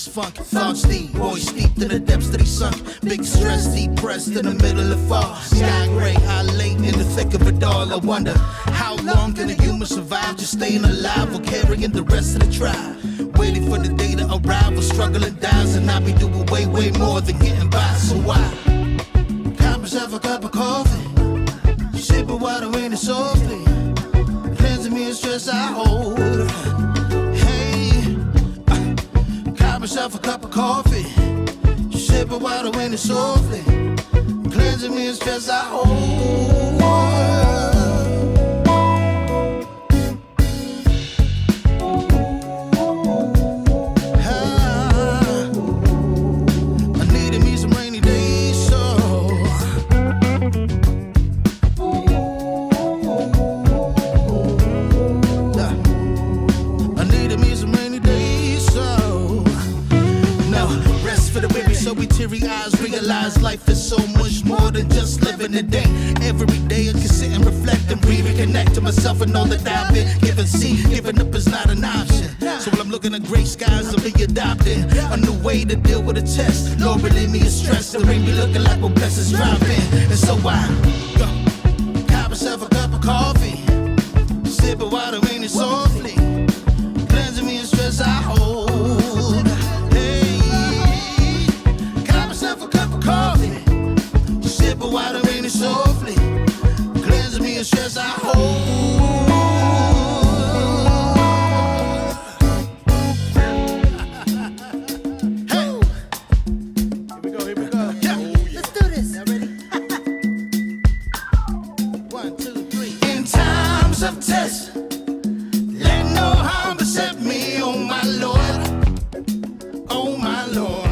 this funk. Thoughts deep, boys steeped in the depths that he sunk. Big stress, depressed in the middle of fall. Sky gray, high late in the thick of it all. I wonder, how long can a human survive just staying alive or carrying the rest of the tribe? Waiting for the day to arrive or struggling dies, and I be doing way, way more than getting by. So why? Cop myself a cup of coffee, sipping water in it softly, cleansing me of stress I hold. Hey, cop myself a cup of coffee, sipping water in it softly, cleansing me of stress I hold. Teary eyes realize life is so much more than just living a day. Every day I can sit and reflect and breathe and connect to myself and all that I've been given. See, giving up is not an option. So while I'm looking at gray skies, I'll be adopting a new way to deal with a test. Lord, relieve me of stress. The rain be looking like when blessings dropping. And so I got myself a cup of coffee, sipping water in it softly, cleansing me of stress I hold. Coffee, sipping water in it softly, cleansing me of stress I hold. Hey, here we go. Yeah. Let's do this. Y'all ready? 1, 2, 3. In times of test, let no harm beset me, oh my Lord, oh my Lord.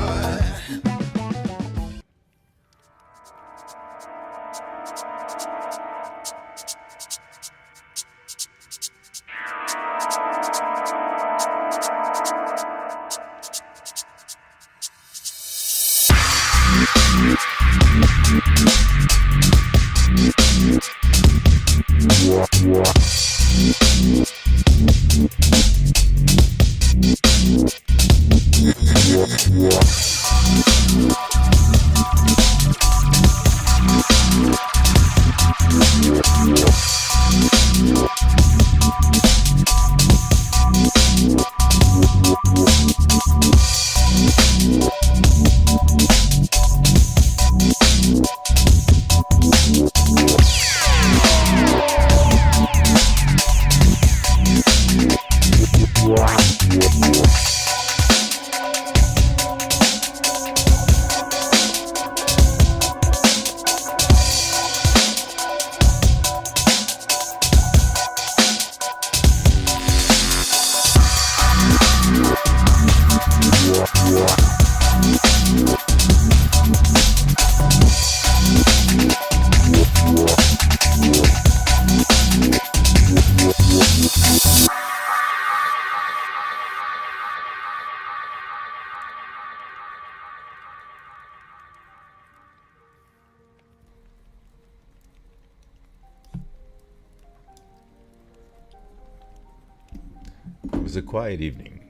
It was a quiet evening.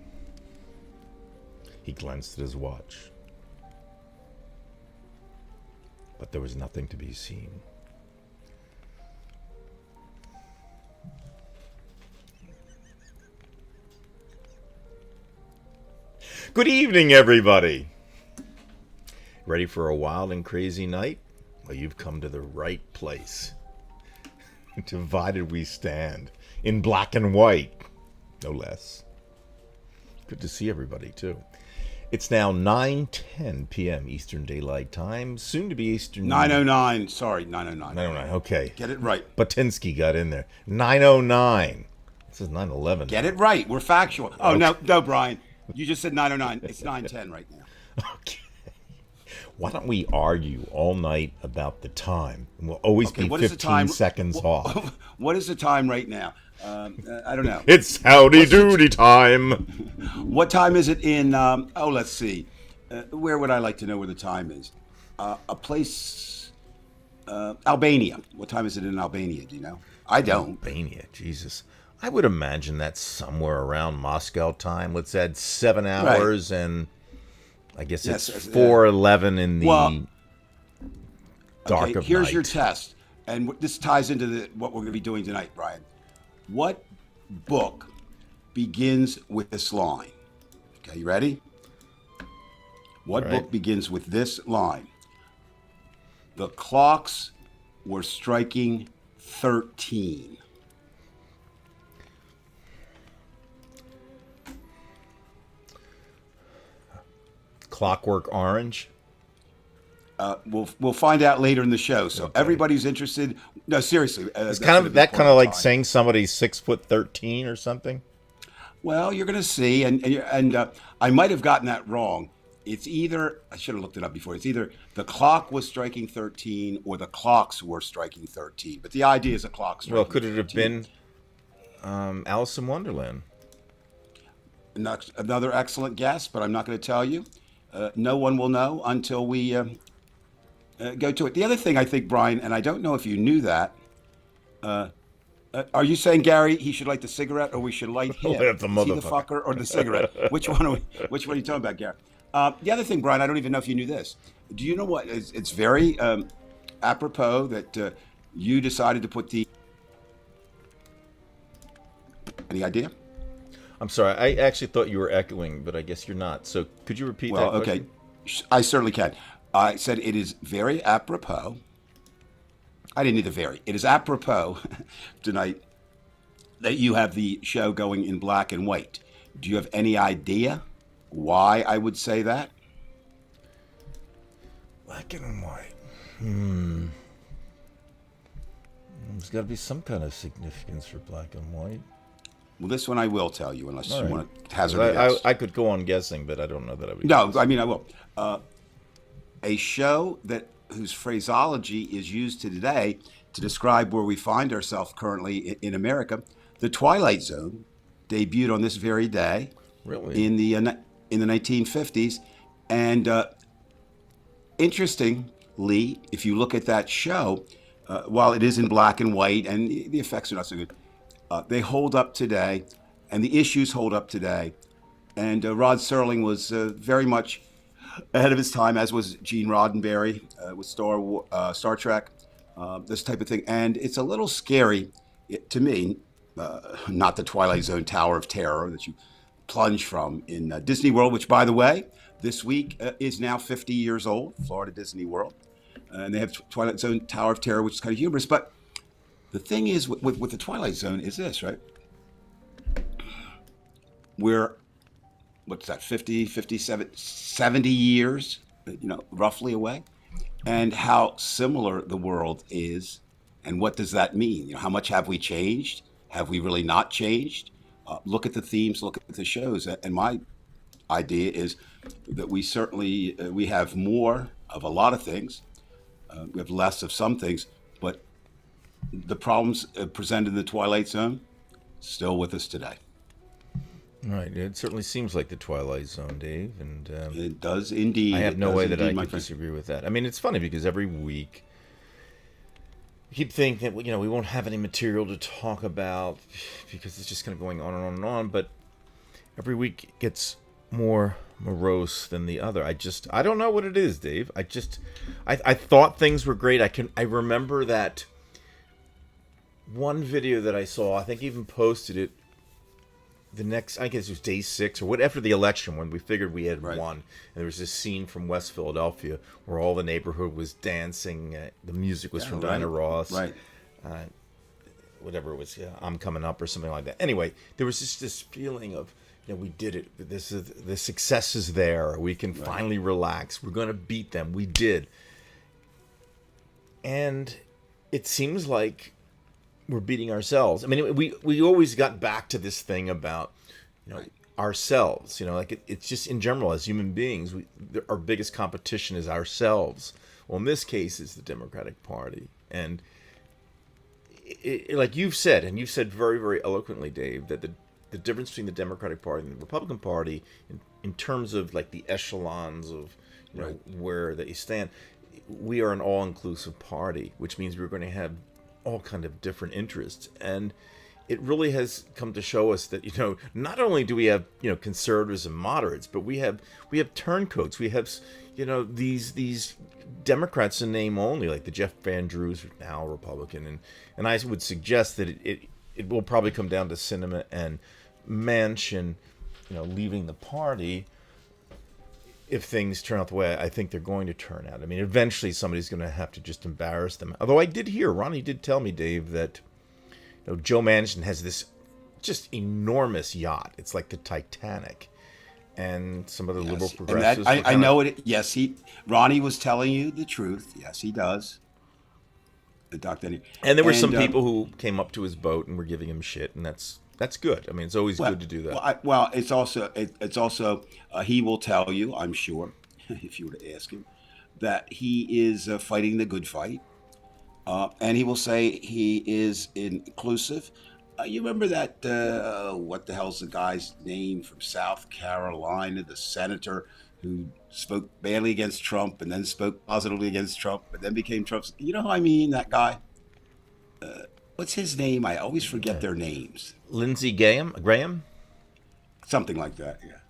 He glanced at his watch, but there was nothing to be seen. Good evening, everybody. Ready for a wild and crazy night? Well, you've come to the right place. Divided we stand, in black and white, no less. Good to see everybody, too. It's now 9:10 p.m. Eastern Daylight Time, soon to be Eastern... 9:09, sorry, 9:09. 9:09, okay. Get it right. Batinsky got in there. 9:09. This is 9:11. Get it right. We're factual. Oh, okay. No, Brian. You just said 9:09. It's 9:10 right now. Okay. Why don't we argue all night about the time? And we'll always be 15 seconds off. What is the time right now? I don't know. It's howdy doody time. What time is it in, let's see. Where would I like to know where the time is? A place, Albania. What time is it in Albania? Do you know? I don't. Albania, Jesus. I would imagine that's somewhere around Moscow time. Let's add 7 hours, right. And I guess Yes, it's 4:11 in the well, dark okay, of here's night. your test, and this ties into what we're going to be doing tonight, Brian. What book begins with this line? Okay, you ready? What All right. book begins with this line? The clocks were striking 13. Clockwork Orange. We'll find out later in the show. So everybody who's interested, no, seriously, It's that's kind gonna of be a that part kind of the like time. saying somebody's 6'13" or something. Well, you're going to see, and I might have gotten that wrong. It's either I should have looked it up before. It's either the clock was striking 13 or the clocks were striking 13. But the idea is a clock striking. Well, could it have 13. been Alice in Wonderland? Another excellent guess, but I'm not going to tell you. No one will know until we go to it. The other thing I think, Brian, and I don't know if you knew that. Are you saying Gary he should light the cigarette, or we should light him? Light up the Is he the motherfucker. fucker or the cigarette? Which one? Which one are you talking about, Gary? The other thing, Brian, I don't even know if you knew this. Do you know what? It's very apropos that you decided to put the. Any idea? I'm sorry. I actually thought you were echoing, but I guess you're not. So could you repeat Well, that okay, question? I certainly can. I said it is very apropos. I didn't need the very. It is apropos tonight that you have the show going in black and white. Do you have any idea why I would say that? Black and white. There's got to be some kind of significance for black and white. Well, this one I will tell you, unless All you right. want to hazard a guess. I could go on guessing, but I don't know that I would. No, guess. I mean I will. A show that whose phraseology is used today to describe where we find ourselves currently in America. The Twilight Zone debuted on this very day. Really? In the 1950s, and interestingly, if you look at that show, while it is in black and white and the effects are not so good, they hold up today, and the issues hold up today. And Rod Serling was very much ahead of his time, as was Gene Roddenberry with Star Trek, this type of thing. And it's a little scary to me, not the Twilight Zone Tower of Terror that you plunge from in Disney World, which, by the way, this week is now 50 years old, Florida Disney World. And they have Twilight Zone Tower of Terror, which is kind of humorous. But the thing is with the Twilight Zone is this, right? We're, what's that, 50, 57, 70 years, roughly away. And how similar the world is. And what does that mean? How much have we changed? Have we really not changed? Look at the themes, look at the shows. And my idea is that we certainly, we have more of a lot of things. We have less of some things, but the problems presented in the Twilight Zone, still with us today. Right. It certainly seems like the Twilight Zone, Dave. And It does indeed. I have no way that I my could friend. disagree with that. I mean, it's funny because every week you keep thinking that we won't have any material to talk about because it's just kind of going on and on and on. But every week it gets more morose than the other. I don't know what it is, Dave. I thought things were great. I remember that one video that I saw. I think I even posted it. I guess it was day 6 or what, after the election, when we figured we had Right. won, and there was this scene from West Philadelphia where all the neighborhood was dancing. The music was from right. Dinah Ross, Right. whatever it was, I'm Coming Up or something like that. Anyway, there was just this feeling of, we did it. The success is there. We can finally relax. We're going to beat them. We did, and it seems like we're beating ourselves. I mean, we always got back to this thing about, ourselves. Like it's just in general as human beings, our biggest competition is ourselves. Well, in this case, it's the Democratic Party, and like you've said, and you've said very, very eloquently, Dave, that the difference between the Democratic Party and the Republican Party, in terms of like the echelons of where they stand, we are an all-inclusive party, which means we're going to have all kind of different interests, and it really has come to show us that, not only do we have, conservatives and moderates, but we have turncoats. We have, these Democrats in name only, like the Jeff Van Drews, now a Republican, and I would suggest that it will probably come down to Sinema and Manchin, leaving the party if things turn out the way I think they're going to turn out. I mean, eventually somebody's going to have to just embarrass them. Although Ronnie did tell me, Dave, that Joe Manchin has this just enormous yacht. It's like the Titanic. And some of the liberal progressives. I know it. Yes, Ronnie was telling you the truth. Yes, he does. And there were some people who came up to his boat and were giving him shit, and that's good. I mean, it's always good to do that. It's also he will tell you, I'm sure, if you were to ask him, that he is fighting the good fight, and he will say he is inclusive. You remember that, what the hell's the guy's name from South Carolina, the senator who spoke badly against Trump and then spoke positively against Trump, but then became Trump's. You know who I mean, that guy? What's his name? I always forget their names. Lindsey Graham? Something like that, yeah.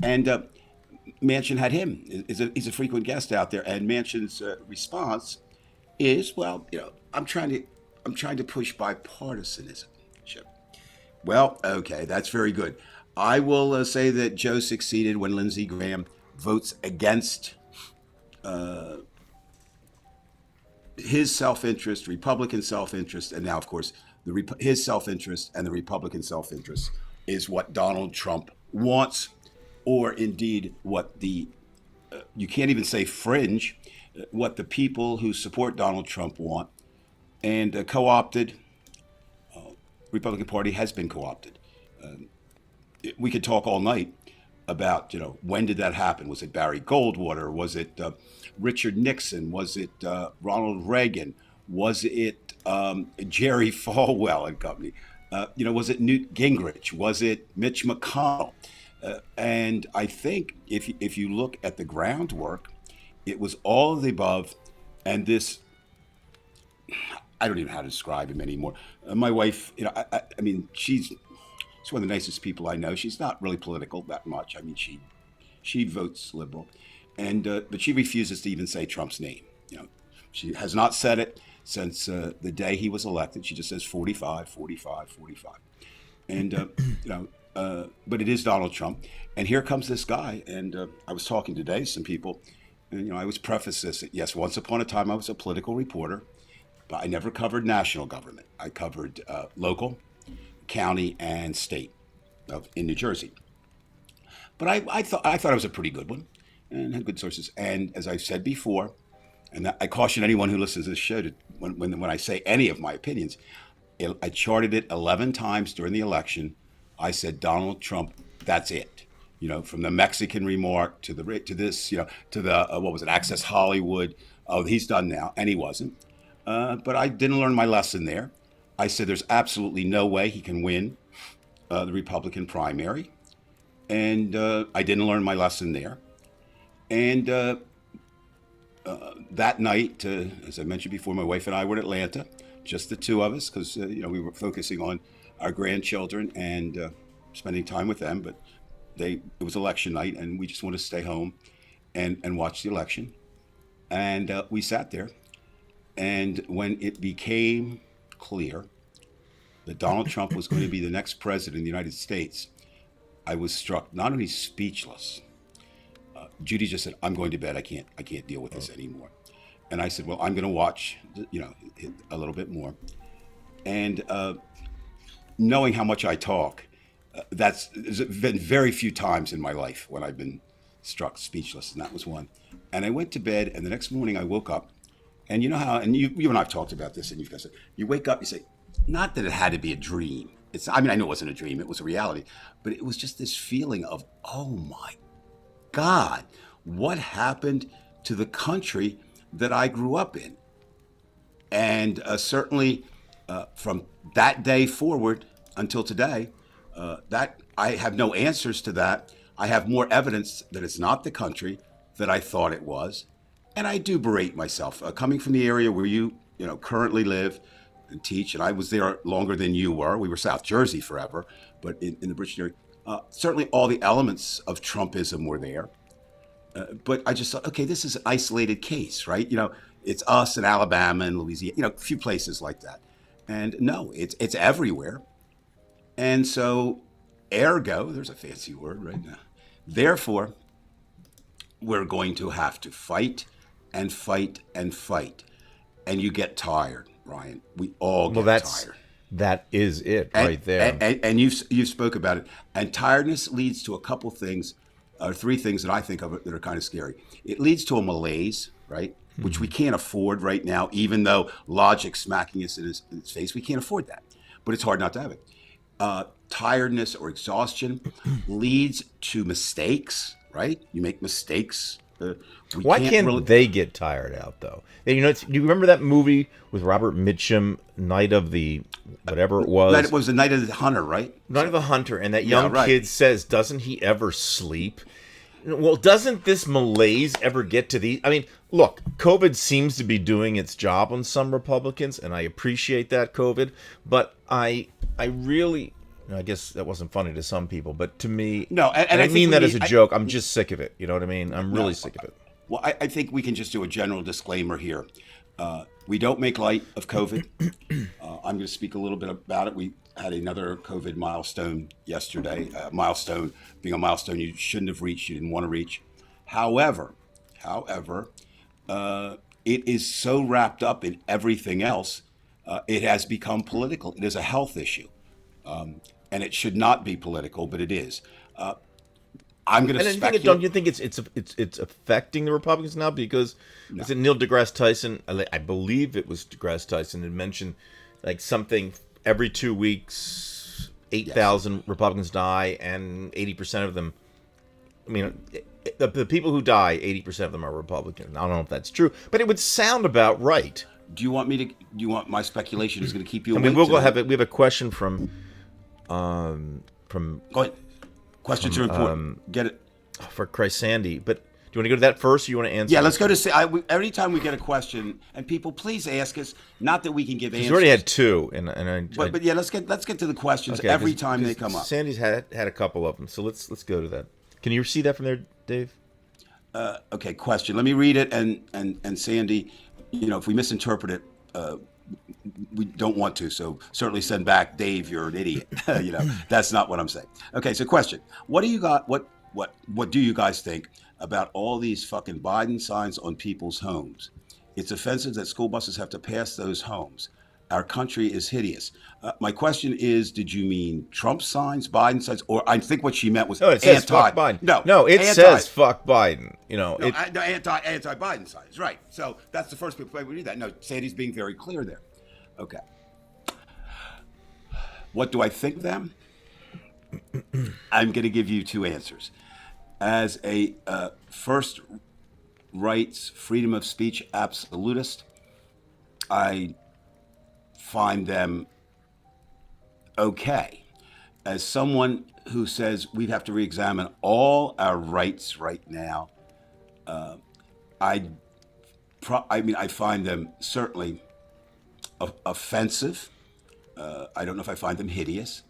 And Manchin had him. He's a frequent guest out there, and Manchin's response is, well, I'm trying to push bipartisanism. Well, okay, that's very good. I will say that Joe succeeded when Lindsey Graham votes against his self-interest, Republican self-interest, and now, of course, his self-interest and the Republican self-interest is what Donald Trump wants, or indeed what the, you can't even say fringe, what the people who support Donald Trump want, and co-opted. Republican Party has been co-opted. We could talk all night about, when did that happen? Was it Barry Goldwater? Was it Richard Nixon? Was it Ronald Reagan? Was it Jerry Falwell and company? Was it Newt Gingrich? Was it Mitch McConnell? And I think if you look at the groundwork, it was all of the above, and this. I don't even know how to describe him anymore. My wife, I mean, she's one of the nicest people I know. She's not really political that much. I mean, she votes liberal, and but she refuses to even say Trump's name. She has not said it since the day he was elected. She just says 45, 45, 45, and but it is Donald Trump. And here comes this guy. And I was talking today to some people, and I always preface this that yes, once upon a time I was a political reporter. But I never covered national government. I covered local, county, and state in New Jersey. But I thought I was a pretty good one and had good sources. And as I've said before, and I caution anyone who listens to this show, when I say any of my opinions, I charted it 11 times during the election. I said, Donald Trump, that's it. From the Mexican remark to this, to the, what was it, Access Hollywood. Oh, he's done now. And he wasn't. But I didn't learn my lesson there. I said there's absolutely no way he can win the Republican primary. And I didn't learn my lesson there. And that night, as I mentioned before, my wife and I were in Atlanta, just the two of us, because we were focusing on our grandchildren and spending time with them. But it was election night, and we just wanted to stay home and watch the election. And we sat there. And when it became clear that Donald Trump was going to be the next president of the United States, I was struck, not only speechless. Judy just said, I'm going to bed. I can't deal with this anymore. And I said, well, I'm going to watch, a little bit more. And knowing how much I talk, there's been very few times in my life when I've been struck speechless, and that was one. And I went to bed, and the next morning I woke up. And you know how, and you and I have talked about this, and you've said, you wake up, you say, not that it had to be a dream. I know it wasn't a dream, it was a reality, but it was just this feeling of, oh my God, what happened to the country that I grew up in? And certainly from that day forward until today, that I have no answers to that. I have more evidence that it's not the country that I thought it was. And I do berate myself. Coming from the area where you currently live, and teach, and I was there longer than you were. We were South Jersey forever, but in the Bridgeton area, certainly all the elements of Trumpism were there. But I just thought, okay, this is an isolated case, right? It's us in Alabama and Louisiana, a few places like that. And no, it's everywhere. And so, ergo, there's a fancy word right now. Therefore, we're going to have to fight and fight and fight. And you get tired, Ryan. We all get tired. That is it right there. And you spoke about it. And tiredness leads to a couple things, or three things that I think of that are kind of scary. It leads to a malaise, right? Which we can't afford right now, even though logic's smacking us in its face. We can't afford that. But it's hard not to have it. Tiredness or exhaustion leads to mistakes, right? You make mistakes. Why can't they get tired out, though? Do you remember that movie with Robert Mitchum, Night of the whatever it was? It was the Night of the Hunter, right? Night of the Hunter, and that young kid says, doesn't he ever sleep? Well, doesn't this malaise ever get to these? I mean, look, COVID seems to be doing its job on some Republicans, and I appreciate that, COVID, but I really... I guess that wasn't funny to some people, but to me, no. And I mean that as a joke. I'm just sick of it. You know what I mean? I'm really sick of it. Well, I think we can just do a general disclaimer here. We don't make light of COVID. I'm going to speak a little bit about it. We had another COVID milestone yesterday. Milestone being a milestone you shouldn't have reached, you didn't want to reach. However, it is so wrapped up in everything else, it has become political. It is a health issue. And it should not be political, but it is. I'm going to speculate. Don't you think it's affecting the Republicans now? Because was it Neil deGrasse Tyson? I believe it was deGrasse Tyson had mentioned like something every 2 weeks, 8,000 Republicans die, and 80% of them. I mean, the people who die, 80% of them are Republicans. I don't know if that's true, but it would sound about right. Do you want my speculation is going to keep you awake? I mean, we have a question from. Go ahead. Questions are important. Get it. For Christ, Sandy. But do you want to go to that first, or you want to answer? Yeah, let's go to. Every time we get a question, and people, please ask us. Not that we can give answers. We already had two, but yeah, let's get to the questions every time they come up. Sandy's had a couple of them, so let's go to that. Can you see that from there, Dave? Okay, question. Let me read it, and Sandy, if we misinterpret it. We don't want to, so certainly send back, Dave, you're an idiot. That's not what I'm saying. Okay, so question. What do you got? What do you guys think about all these fucking Biden signs on people's homes? It's offensive that school buses have to pass those homes. Our country is hideous. My question is, did you mean Trump signs, Biden signs, or I think what she meant was it says fuck Biden. No, it says fuck Biden. Anti-Biden signs, right? So that's the first people we do that. No, Sandy's being very clear there. Okay. What do I think then? I'm going to give you two answers. As a first rights, freedom of speech absolutist, I find them okay. As someone who says we have to re-examine all our rights right now, I find them certainly offensive. I don't know if I find them hideous.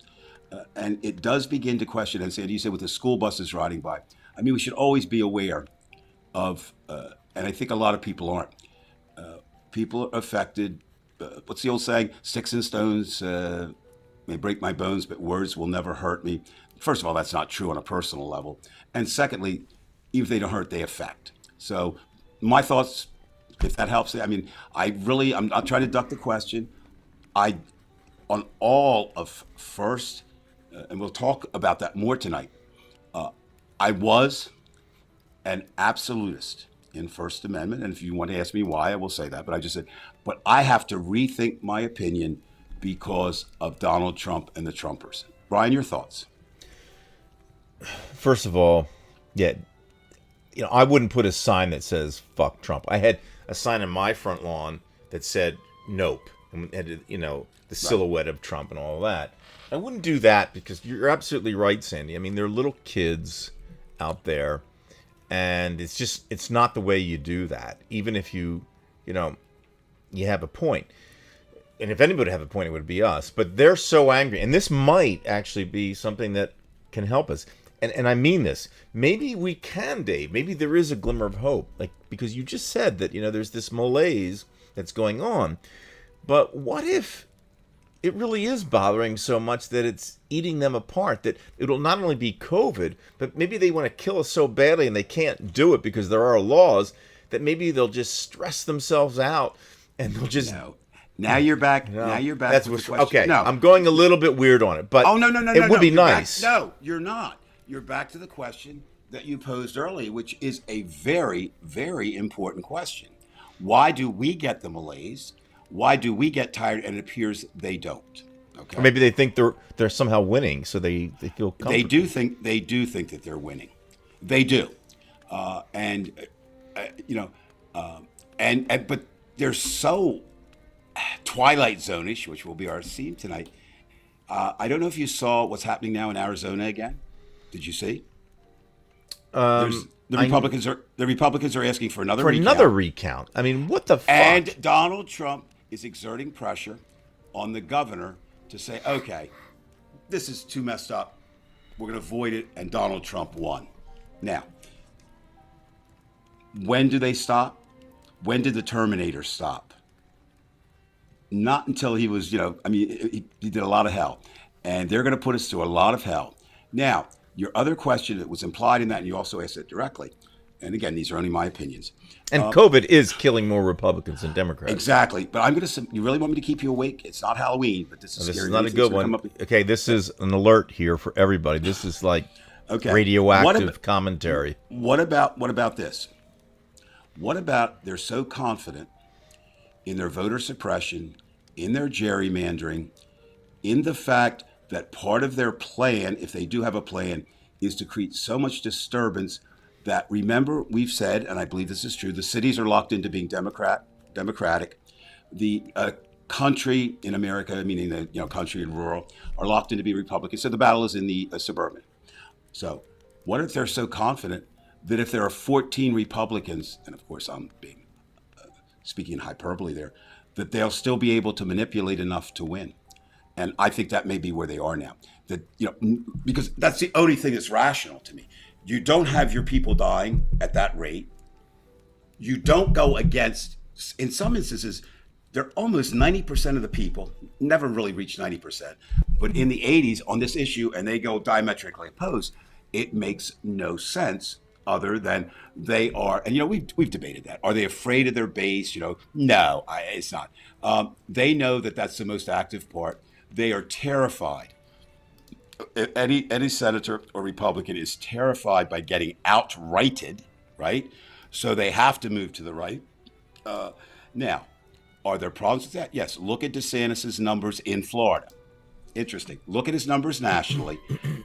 And it does begin to question, and Sandy, you said with the school buses riding by. I mean, we should always be aware of, and I think a lot of people aren't. People are affected. What's the old saying? Sticks and stones may break my bones, but words will never hurt me. First of all, that's not true on a personal level. And secondly, even if they don't hurt, they affect. So my thoughts, if that helps, I mean, I'm not trying to duck the question. On all of first, and we'll talk about that more tonight, I was an absolutist in First Amendment. And if you want to ask me why, I will say that. But I just said, but I have to rethink my opinion because of Donald Trump and the Trumpers. Brian, your thoughts? First of all, I wouldn't put a sign that says fuck Trump. I had a sign on my front lawn that said nope, and had, the silhouette of Trump and all of that. I wouldn't do that because you're absolutely right, Sandy. I mean, there are little kids out there, and it's not the way you do that. Even if you have a point. and if anybody would have a point, it would be us. But they're so angry, and this might actually be something that can help us. And I mean this. Maybe we can, Dave. Maybe there is a glimmer of hope, like because you just said that there's this malaise that's going on. But what if it really is bothering so much that it's eating them apart? That it'll not only be COVID, but maybe they want to kill us so badly and they can't do it because there are laws. That maybe they'll just stress themselves out and they'll just. No. Now you're back. Now you're back. That's with what. the question. Okay. No. I'm going a little bit weird on it, but Oh no, it would be You're back- nice. No, you're not. You're back to the question that you posed earlier, which is a very, very important question. Why do we get the malaise? Why do we get tired? And it appears they don't. Okay. Or maybe they think they're somehow winning, so they feel comfortable. They do think that they're winning. They do, and but they're so Twilight Zone-ish, which will be our theme tonight. I don't know if you saw what's happening now in Arizona again. Did you see? The Republicans are asking for another recount. I mean, what the fuck? And Donald Trump is exerting pressure on the governor to say, okay, this is too messed up. We're going to avoid it. And Donald Trump won. Now, when do they stop? When did the Terminator stop? Not until he was, he did a lot of hell. And they're going to put us through a lot of hell. Now, your other question that was implied in that, and you also asked it directly, and again, these are only my opinions. And COVID is killing more Republicans than Democrats. Exactly. But I'm going to, you really want me to keep you awake? It's not Halloween, but this is This scary. is not a good one. Okay, this is an alert here for everybody. This is like radioactive commentary. What about this? What about they're so confident in their voter suppression, in their gerrymandering, in the fact that part of their plan, if they do have a plan, is to create so much disturbance that, remember, we've said, and I believe this is true, the cities are locked into being Democratic. The country in America, meaning the country and rural, are locked into being Republican. So the battle is in the suburban. So what if they're so confident that if there are 14 Republicans, and of course I'm being speaking hyperbole there, that they'll still be able to manipulate enough to win? And I think that may be where they are now. That because that's the only thing that's rational to me. You don't have your people dying at that rate. You don't go against. In some instances, they're almost 90% of the people never really reach 90%. But in the 80s on this issue, and they go diametrically opposed, it makes no sense other than they are. And we've debated that. Are they afraid of their base? No, it's not. They know that that's the most active part. They are terrified. Any senator or Republican is terrified by getting outrighted, right? So they have to move to the right. Now, are there problems with that? Yes. Look at DeSantis' numbers in Florida. Interesting. Look at his numbers nationally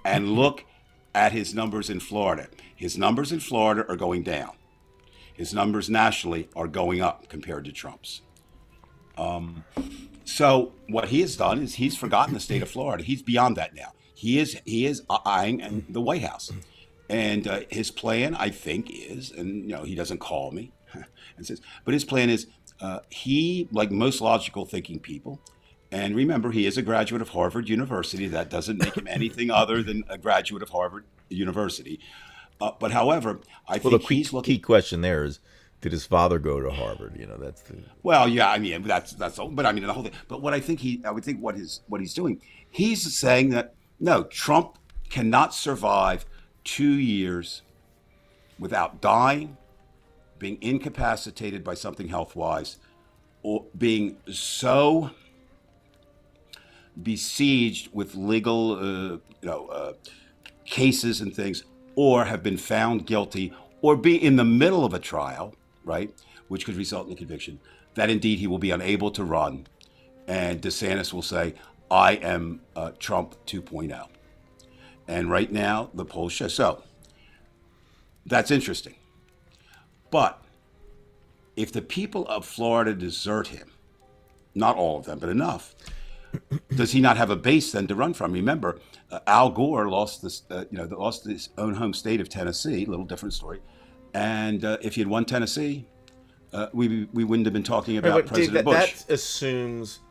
and look at his numbers in Florida. His numbers in Florida are going down. His numbers nationally are going up compared to Trump's. So what he has done is he's forgotten the state of Florida. He's beyond that now. He is eyeing the White House, and his plan, I think, is, and he doesn't call me, and says, but his plan is he, like most logical thinking people, and remember, he is a graduate of Harvard University. That doesn't make him anything other than a graduate of Harvard University. But however, I think he's looking. Key question there is, did his father go to Harvard? That's the. Well, yeah, I mean that's all. But I mean the whole thing. But what I would think what he's doing, he's saying that no, Trump cannot survive 2 years without dying, being incapacitated by something health-wise, or being so besieged with legal, cases and things, or have been found guilty, or be in the middle of a trial, right, which could result in a conviction, that indeed he will be unable to run, and DeSantis will say, I am Trump 2.0. And right now, the polls show. So that's interesting. But if the people of Florida desert him, not all of them, but enough, does he not have a base then to run from? Remember, Al Gore lost this, lost his own home state of Tennessee. A little different story. And if he had won Tennessee, we wouldn't have been talking about President Bush. That assumes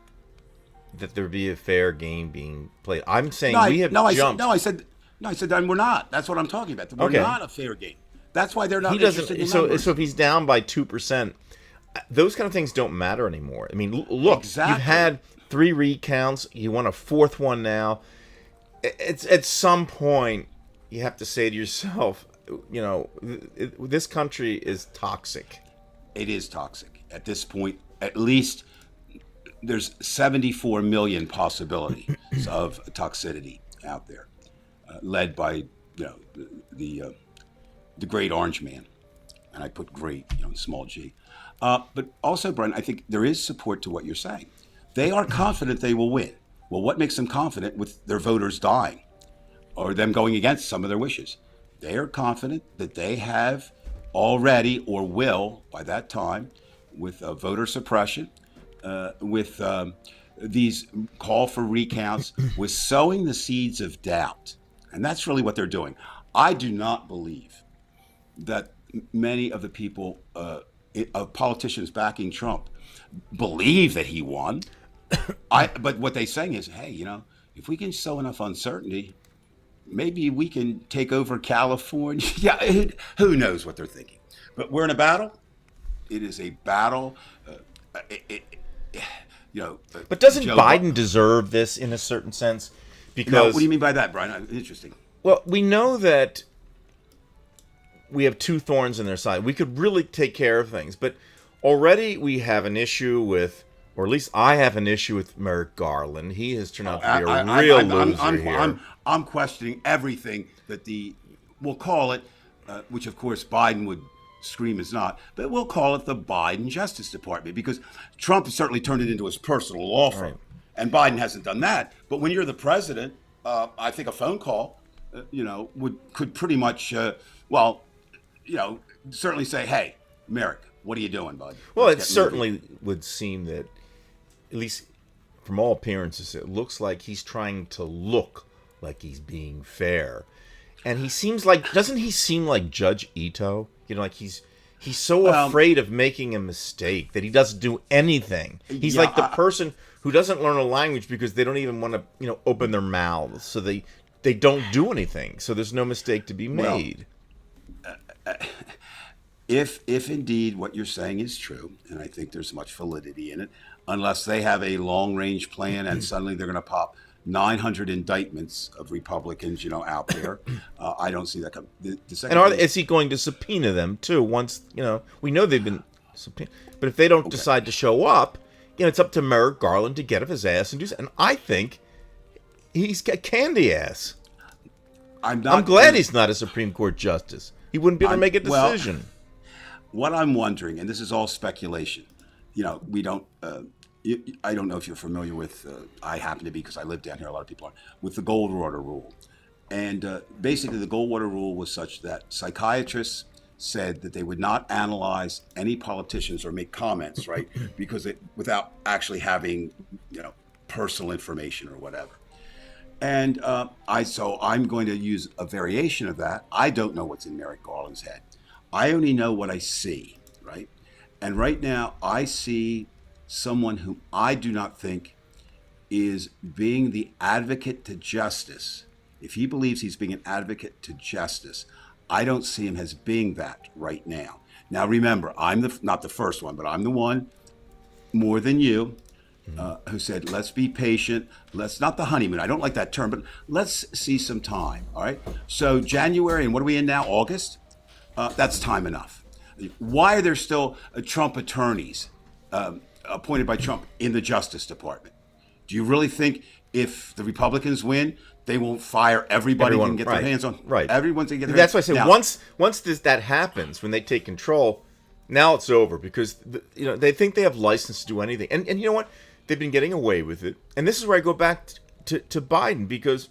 that there be a fair game being played. I'm saying No, we have jumped. I said then we're not. That's what I'm talking about. We're Okay. not a fair game. That's why they're not He interested doesn't. in So numbers. if he's down by 2%, those kind of things don't matter anymore. I mean, look, Exactly. you've had 3 recounts. You want a 4th one now. It's at some point you have to say to yourself, this country is toxic. It is toxic at this point. At least there's 74 million possibilities of toxicity out there, led by the great orange man, and I put great, small g. But also, Brian, I think there is support to what you're saying. They are confident they will win. Well, what makes them confident with their voters dying or them going against some of their wishes? They are confident that they have already or will by that time, with voter suppression, with these call for recounts, with sowing the seeds of doubt. And that's really what they're doing. I do not believe that many of the people, of politicians backing Trump, believe that he won. But what they're saying is, hey, if we can sow enough uncertainty, maybe we can take over California. Yeah, who knows what they're thinking? But we're in a battle. It is a battle. But doesn't Joe Biden deserve this in a certain sense? Because No, what do you mean by that, Brian? Interesting. well, we know that we have 2 thorns in their side. We could really take care of things, but already we have an issue with, or at least I have an issue with Merrick Garland. He has turned out to be a real loser here. I'm questioning everything that we'll call it, which of course Biden would scream is not, but we'll call it the Biden Justice Department, because Trump has certainly turned it into his personal law firm, Right. and Biden hasn't done that. But when you're the president, I think a phone call, could pretty much, certainly say, hey, Merrick, what are you doing, bud? Well, Let's it get certainly moving. would seem that, at least from all appearances, it looks like he's trying to look like he's being fair. And he seems like, doesn't he seem like Judge Ito? Like he's so afraid of making a mistake that he doesn't do anything. He's like the person who doesn't learn a language because they don't even want to, open their mouths. So they don't do anything. So there's no mistake to be made. If indeed what you're saying is true, and I think there's much validity in it, unless they have a long-range plan and suddenly they're going to pop 900 indictments of Republicans, out there, I don't see that coming. The second And thing is he going to subpoena them too? Once we know they've been subpoenaed, but if they don't decide to show up, it's up to Merrick Garland to get off his ass and do. And I think he's got candy ass. I'm glad he's not a Supreme Court justice. He wouldn't be able to make a decision. What I'm wondering, and this is all speculation, we don't. I don't know if you're familiar with. I happen to be, because I live down here. A lot of people are, with the Goldwater rule, and basically the Goldwater rule was such that psychiatrists said that they would not analyze any politicians or make comments, right, because without actually having personal information or whatever. And I'm going to use a variation of that. I don't know what's in Merrick Garland's head. I only know what I see, right? And right now I see someone whom I do not think is being the advocate to justice. If he believes he's being an advocate to justice, I don't see him as being that right now. Now remember, I'm not the first one, but I'm the one more than you who said, let's be patient. Let's not the honeymoon. I don't like that term, but let's see some time. All right. So January, and what are we in now? August? That's time enough. Why are there still Trump attorneys appointed by Trump in the Justice Department? Do you really think if the Republicans win, they won't fire everybody who can get their hands on? Right. Everyone's going to get their That's hands why I say Now, once that happens, when they take control, now it's over, because they think they have license to do anything. And you know what? They've been getting away with it. And this is where I go back to Biden, because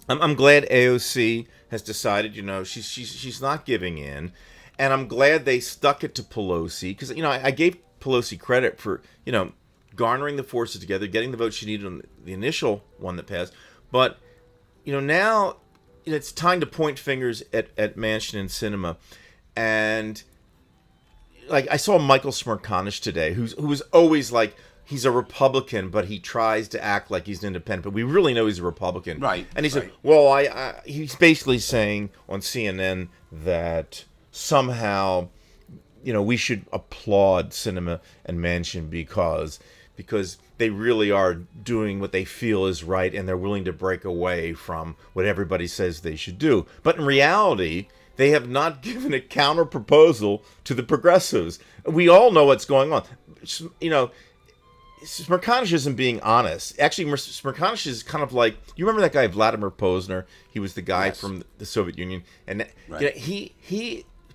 I'm glad AOC has decided, she's not giving in. And I'm glad they stuck it to Pelosi, because, I gave Pelosi credit for, garnering the forces together, getting the votes she needed on the initial one that passed. But, now it's time to point fingers at Manchin and Sinema. And, like, I saw Michael Smerconish today, who was always like, he's a Republican, but he tries to act like he's an independent. But we really know he's a Republican, Right? And he said, right. "Well, he's basically saying on CNN that somehow, we should applaud Cinema and Manchin because they really are doing what they feel is right, and they're willing to break away from what everybody says they should do. But in reality, they have not given a counter proposal to the progressives. We all know what's going on. Smerconish isn't being honest. Actually, Smerconish is kind of like, you remember that guy Vladimir Posner? He was the guy Yes. from the Soviet Union, and Right.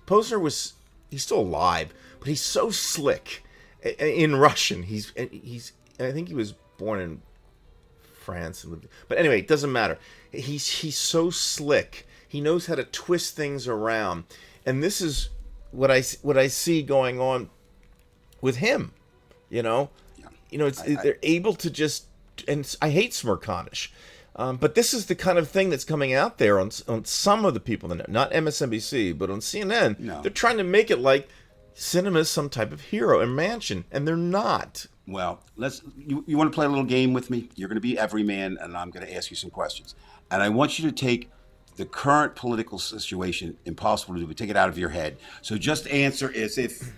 Posner he's still alive, but he's so slick in Russian. He's I think he was born in France, but anyway, it doesn't matter. He's so slick. He knows how to twist things around, and this is what I see going on with him. They're able to just, and I hate Smerconish, but this is the kind of thing that's coming out there on some of the people, not MSNBC, but on CNN. No. They're trying to make it like Cinema's some type of hero and Manchin, and they're not. Well, you want to play a little game with me? You're going to be everyman, and I'm going to ask you some questions. And I want you to take the current political situation, impossible to do, but take it out of your head. So just answer as if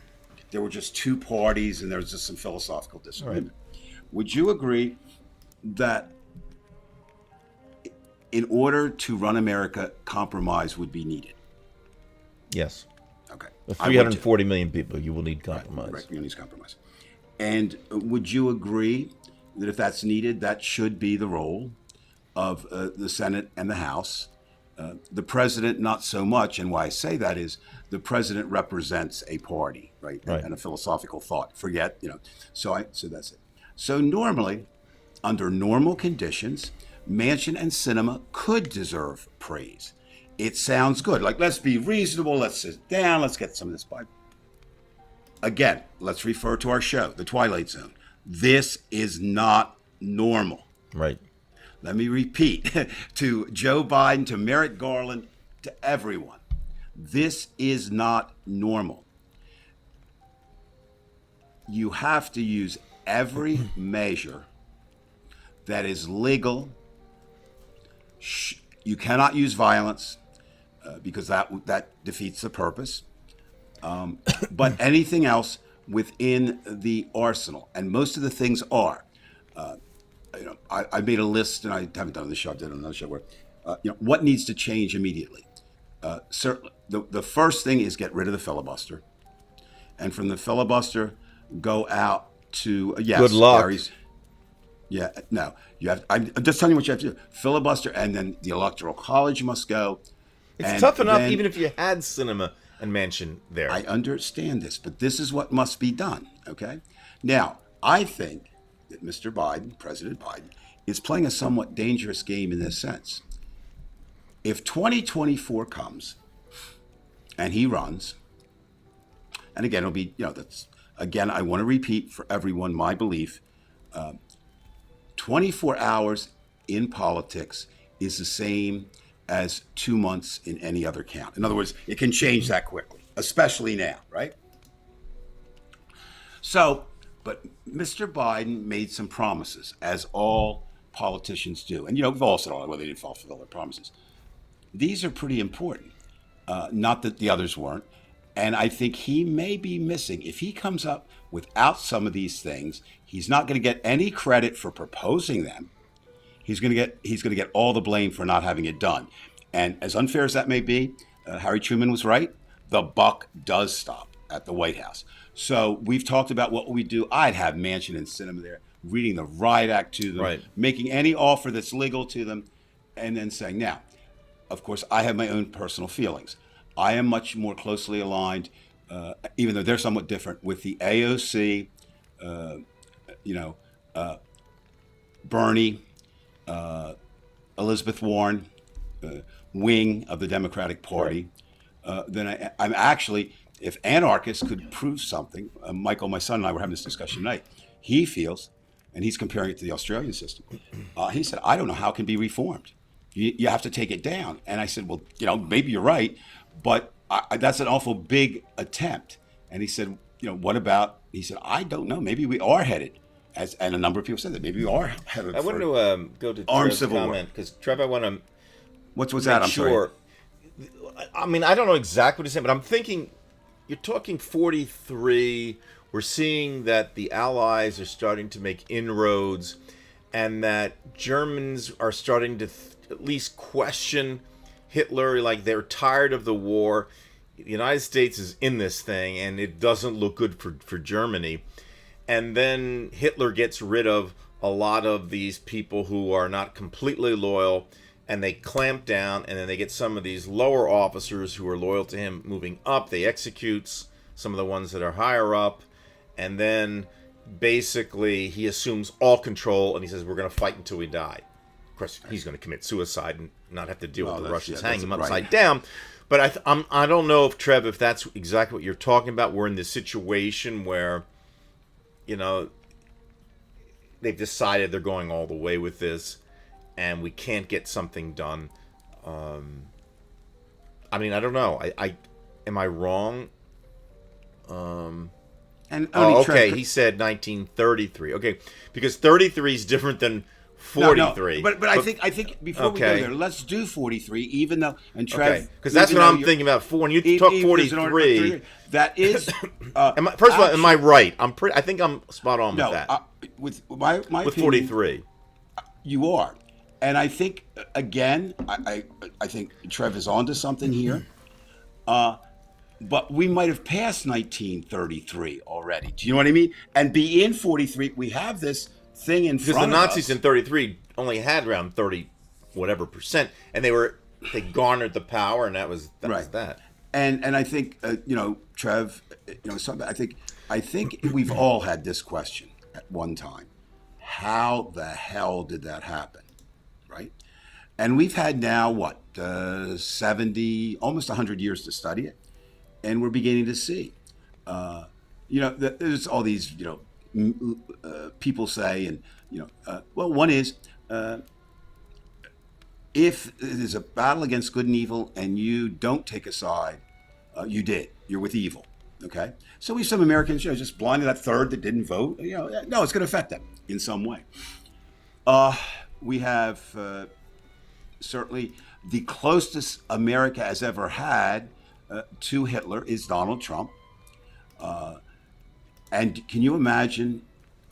there were just two parties and there was just some philosophical disagreement. Right. Would you agree that in order to run America, compromise would be needed? Yes. Okay. With 340 million people, you will need compromise. Right. You need compromise. And would you agree that if that's needed, that should be the role of the Senate and the House? The president, not so much. And why I say that is the president represents a party, right? And a philosophical thought. Forget, So that's it. So normally, under normal conditions, Manchin and Sinema could deserve praise. It sounds good. Like, let's be reasonable. Let's sit down. Let's get some of this by. Again, let's refer to our show, The Twilight Zone. This is not normal. Right. Let me repeat to Joe Biden, to Merrick Garland, to everyone. This is not normal. You have to use every measure that is legal. You cannot use violence because that defeats the purpose. But anything else within the arsenal, and most of the things are. I made a list, and I haven't done this show. I've done another show where, what needs to change immediately. Certainly, the first thing is get rid of the filibuster, and from the filibuster, go out to yes. Good luck. Gary's, yeah, no, you have. I'm just telling you what you have to do. Filibuster, and then the Electoral College must go. It's tough enough, even if you had Sinema and Manchin there. I understand this, but this is what must be done. Okay, now I think that Mr. Biden, President Biden, is playing a somewhat dangerous game in this sense. If 2024 comes and he runs, and again, it'll be, that's, again, I want to repeat for everyone my belief, 24 hours in politics is the same as 2 months in any other count. In other words, it can change that quickly, especially now, right? So, but Mr. Biden made some promises, as all politicians do. And, we've all said, well, they didn't fulfill their promises. These are pretty important. Not that the others weren't. And I think he may be missing. If he comes up without some of these things, he's not going to get any credit for proposing them. He's going to get all the blame for not having it done. And as unfair as that may be, Harry Truman was right. The buck does stop at the White House. So we've talked about what we do. I'd have Manchin and Sinema there, reading the riot act to them, right, making any offer that's legal to them, and then saying, now, of course, I have my own personal feelings. I am much more closely aligned, even though they're somewhat different, with the AOC, Bernie, Elizabeth Warren, wing of the Democratic Party. Then I'm actually, if anarchists could prove something, Michael, my son, and I were having this discussion tonight. He feels, and he's comparing it to the Australian system. He said, I don't know how it can be reformed. You have to take it down. And I said, well, maybe you're right, but that's an awful big attempt. And he said, what about, he said, I don't know, maybe we are headed and a number of people said that maybe we are headed I want for to go to armed Trev's civil war. comment because Trev, I want to What's make that? I'm sorry. sure. I mean, I don't know exactly what he's saying, but I'm thinking you're talking 43. We're seeing that the Allies are starting to make inroads, and that Germans are starting to at least question Hitler. Like they're tired of the war. The United States is in this thing, and it doesn't look good for Germany. And then Hitler gets rid of a lot of these people who are not completely loyal, and they clamp down, and then they get some of these lower officers who are loyal to him moving up. They execute some of the ones that are higher up, and then basically he assumes all control, and he says, we're going to fight until we die. Of course, he's going to commit suicide and not have to deal with the Russians hanging him upside down. But I don't know if, Trev, if that's exactly what you're talking about. We're in this situation where, you know, they've decided they're going all the way with this, and we can't get something done. I mean, I don't know. I am I wrong? And okay, he said 1933. Okay, because 33 is different than 43. No, but I think before we go there, let's do 43. Even though Trev, because that's what I'm thinking about. When you talk 43, that is. First of all, am I right? I think I'm spot on with that. With my with opinion, 43, you are, and I think again, I think Trev is onto something here. But we might have passed 1933 already. Do you know what I mean? And be in 43, we have this thing in front of us. Because the Nazis in 33 only had around 30 whatever percent, and they garnered the power, and that was that. And I think Trev, I think we've all had this question at one time: how the hell did that happen, right? And we've had now 70, almost 100 years to study it, and we're beginning to see. There's all these people say, and one is. If there's a battle against good and evil and you don't take a side, you're with evil. Okay, so we have some Americans, just blind to that third that didn't vote. No, it's going to affect them in some way. We have certainly the closest America has ever had to Hitler is Donald Trump. And can you imagine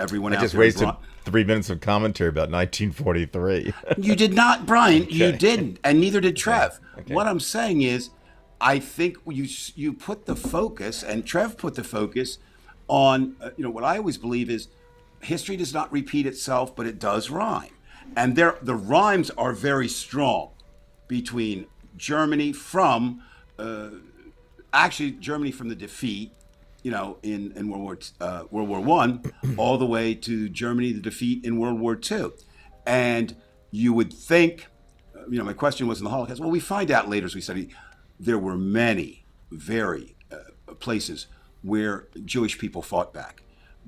everyone? I just wasted 3 minutes of commentary about 1943. You did not, Brian. Okay. You didn't, and neither did Trev. Okay. What I'm saying is, I think you put the focus, and Trev put the focus on what I always believe is history does not repeat itself, but it does rhyme, and the rhymes are very strong between Germany from Germany from the defeat. In World War I, all the way to Germany, the defeat in World War II. And you would think, my question was in the Holocaust. Well, we find out later as we study, there were many, very places where Jewish people fought back.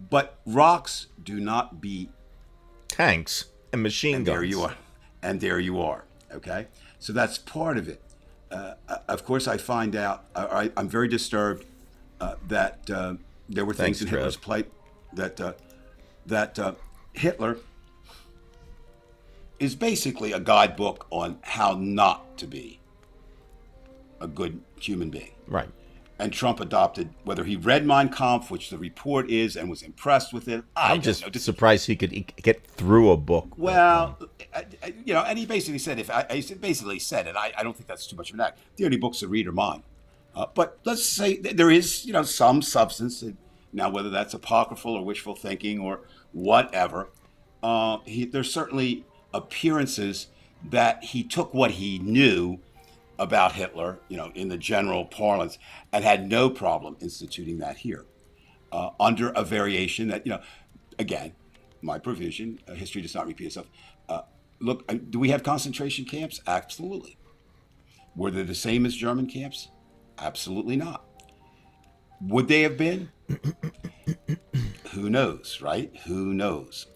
But rocks do not beat tanks and machine guns. There you are. Okay? So that's part of it. Of course, I find out, I'm very disturbed that there were things in Hitler's plight that Hitler is basically a guidebook on how not to be a good human being. Right. And Trump adopted, whether he read Mein Kampf, which the report is, and was impressed with it. I'm just surprised he could get through a book. Well, and he basically said, I don't think that's too much of an act. The only books to read are mine. But let's say there is, some substance. Now, whether that's apocryphal or wishful thinking or whatever, there's certainly appearances that he took what he knew about Hitler, in the general parlance, and had no problem instituting that here under a variation that, again, my provision, history does not repeat itself. Look, do we have concentration camps? Absolutely. Were they the same as German camps? Absolutely not. Would they have been? Who knows, right? Who knows?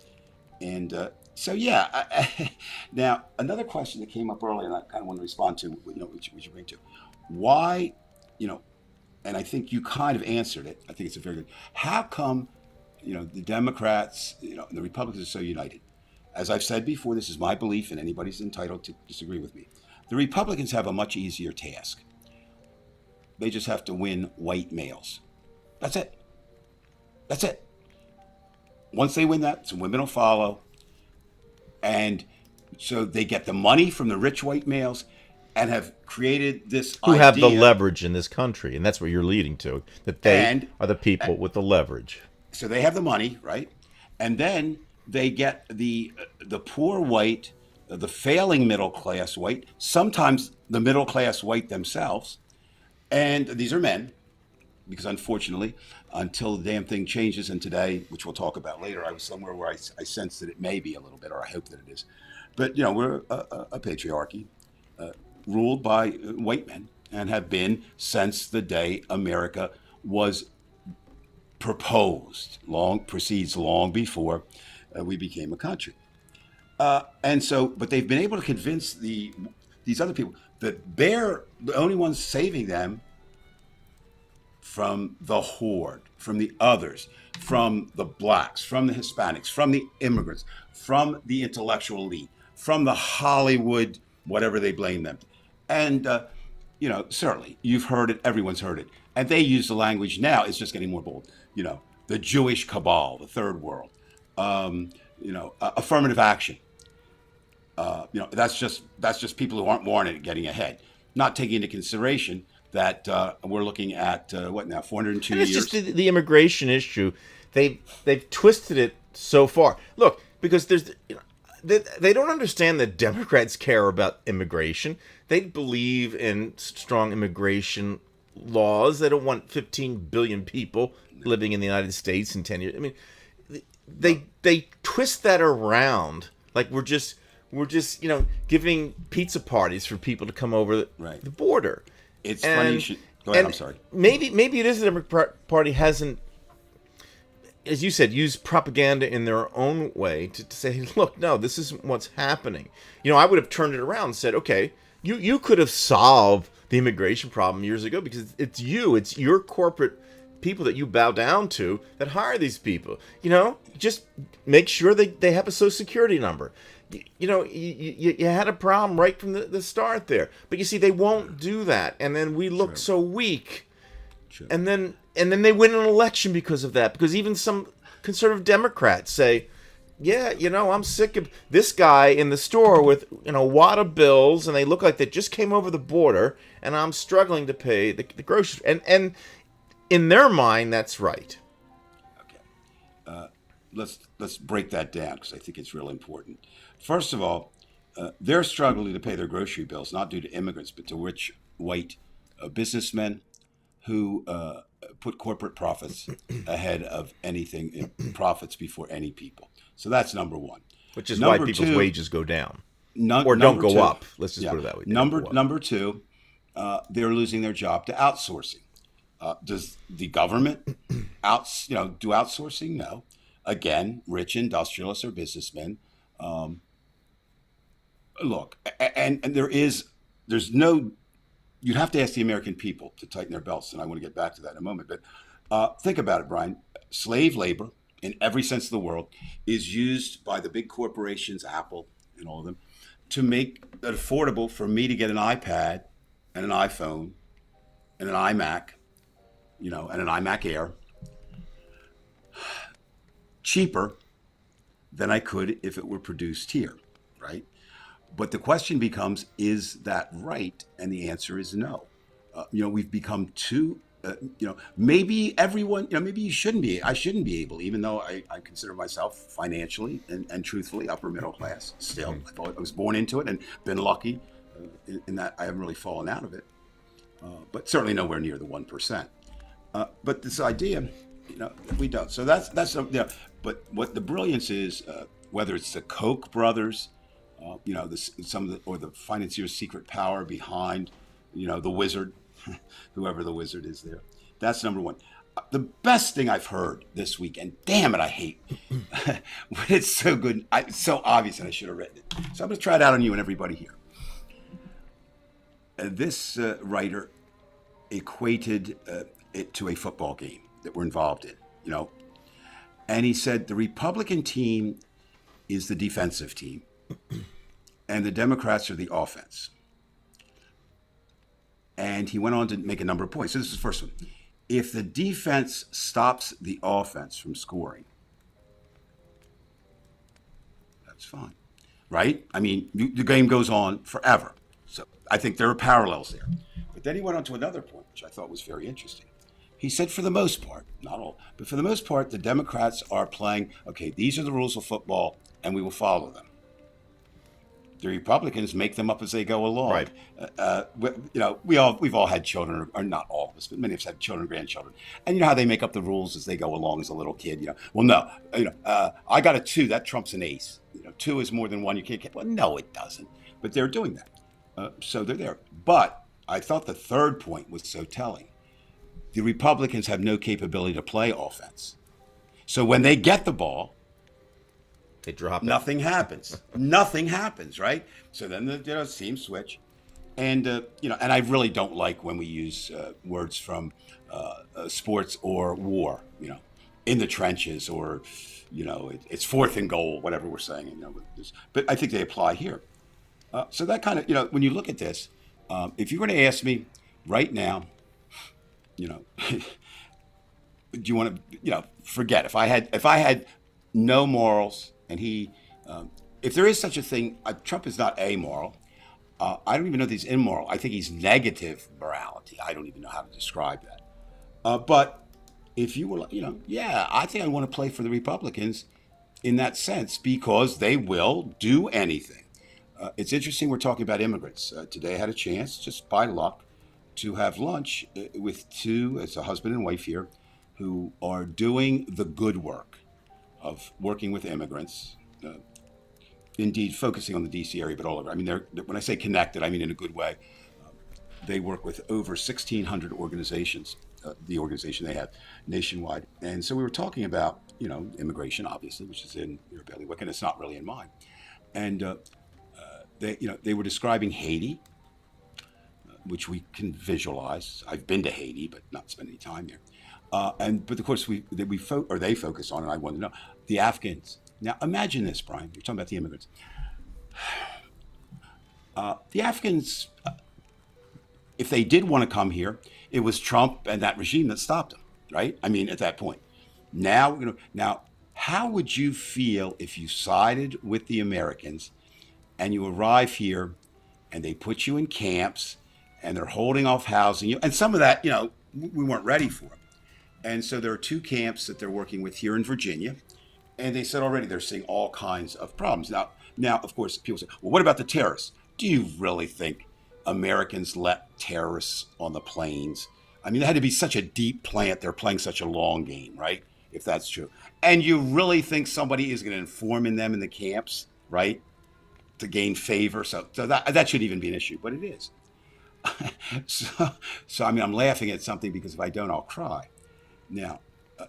And now another question that came up earlier, and I kind of want to respond to, which you bring to, why, and I think you kind of answered it. I think it's a very good. How come the Democrats, and the Republicans are so united. As I've said before, this is my belief, and anybody's entitled to disagree with me. The Republicans have a much easier task. They just have to win white males. That's it. That's it. Once they win that, some women will follow. And so they get the money from the rich white males and have created this Who idea. have the leverage in this country, and that's what you're leading to, that they are the people with the leverage. So they have the money, right? And then they get the poor white, the failing middle class white, sometimes the middle class white themselves. And these are men, because unfortunately, until the damn thing changes, and today, which we'll talk about later, I was somewhere where I sensed that it may be a little bit, or I hope that it is. But, we're a patriarchy ruled by white men and have been since the day America was proposed, proceeds long before we became a country. And so, but they've been able to convince these other people that they're the only ones saving them from the horde, from the others, from the blacks, from the Hispanics, from the immigrants, from the intellectual elite, from the Hollywood, whatever they blame them. And, certainly you've heard it, everyone's heard it. And they use the language now, it's just getting more bold. The Jewish cabal, the third world, affirmative action. That's just people who aren't born in it getting ahead, not taking into consideration that we're looking at 402 and it's years. just the immigration issue. They've twisted it so far. Look, because they don't understand that Democrats care about immigration. They believe in strong immigration laws. They don't want 15 billion people living in the United States in 10 years. I mean, they twist that around like we're just giving pizza parties for people to come over the border. It's funny you should go ahead. I'm sorry. Maybe it is the Democratic Party hasn't, as you said, used propaganda in their own way to say, look, no, this isn't what's happening. I would have turned it around and said, okay, you could have solved the immigration problem years ago because it's your corporate people that you bow down to that hire these people. Just make sure they have a social security number. You had a problem right from the start there. But you see, they won't do that. And then we look so weak. And then they win an election because of that. Because even some conservative Democrats say, yeah, I'm sick of this guy in the store with, a wad of bills, and they look like they just came over the border, and I'm struggling to pay the groceries. And in their mind, that's right. Okay. Let's break that down because I think it's real important. First of all, they're struggling to pay their grocery bills, not due to immigrants, but to rich white businessmen who put corporate profits ahead of anything, profits before any people. So that's number one. Which is why people's wages go down. Or don't go up. Let's just put it that way. Number two, they're losing their job to outsourcing. Does the government do outsourcing? No. Again, rich industrialists or businessmen. Look, and there's no, you'd have to ask the American people to tighten their belts, and I want to get back to that in a moment. But think about it, Brian. Slave labor, in every sense of the word, is used by the big corporations, Apple and all of them, to make it affordable for me to get an iPad and an iPhone and an iMac, and an iMac Air, cheaper than I could if it were produced here, right? But the question becomes, is that right? And the answer is no. We've become too, maybe everyone, maybe I shouldn't be able, even though I consider myself financially and truthfully upper middle class still. I was born into it and been lucky in that I haven't really fallen out of it, but certainly nowhere near the 1%. But this idea, we don't. So that's but what the brilliance is, whether it's the Koch brothers, the financier's secret power behind, the wizard, whoever the wizard is there. That's number one. The best thing I've heard this week, and damn it, I hate, but it's so good. It's so obvious, and I should have written it. So I'm going to try it out on you and everybody here. This writer equated it to a football game that we're involved in, And he said the Republican team is the defensive team, and the Democrats are the offense. And he went on to make a number of points. So this is the first one. If the defense stops the offense from scoring, that's fine, right? I mean, the game goes on forever. So I think there are parallels there. But then he went on to another point, which I thought was very interesting. He said for the most part, not all, but for the most part, the Democrats are playing, okay, these are the rules of football, and we will follow them. The Republicans make them up as they go along. Right. We've all had children, or not all of us, but many of us had children, grandchildren, and you know how they make up the rules as they go along as a little kid. Well, no, I got a 2, that trumps an ace. 2 is more than 1. You can't get. Well, no, it doesn't. But they're doing that, so they're there. But I thought the third point was so telling. The Republicans have no capability to play offense, so when they get the ball, They drop it. nothing happens. Nothing happens, right? So then the teams switch, and and I really don't like when we use words from sports or war. In the trenches, or it's 4th and goal, whatever we're saying. But I think they apply here. So that kind of when you look at this, if you were to ask me right now, do you want to forget if I had no morals. And if there is such a thing, Trump is not amoral. I don't even know if he's immoral. I think he's negative morality. I don't even know how to describe that. But if you were, I think I want to play for the Republicans in that sense because they will do anything. It's interesting we're talking about immigrants. Today I had a chance, just by luck, to have lunch with 2, it's a husband and wife here, who are doing the good work of working with immigrants, indeed focusing on the D.C. area, but all over. I mean, when I say connected, I mean in a good way. They work with over 1,600 organizations, the organization they have nationwide. And so we were talking about, immigration, obviously, which is in your bailiwick, and it's not really in mine. And they were describing Haiti, which we can visualize. I've been to Haiti, but not spent any time there. But of course, they focus on, and I want to know, the Afghans. Now, imagine this, Brian. You're talking about the immigrants. The Afghans, if they did want to come here, it was Trump and that regime that stopped them, right? I mean, at that point. Now, how would you feel if you sided with the Americans and you arrive here and they put you in camps and they're holding off housing you? And some of that, we weren't ready for. And so there are 2 camps that they're working with here in Virginia. And they said already they're seeing all kinds of problems. Now, of course, people say, well, what about the terrorists? Do you really think Americans let terrorists on the planes? I mean, it had to be such a deep plant. They're playing such a long game, right? If that's true. And you really think somebody is going to inform in them in the camps, right? To gain favor. So that shouldn't even be an issue, but it is. So I mean, I'm laughing at something because if I don't, I'll cry. Now,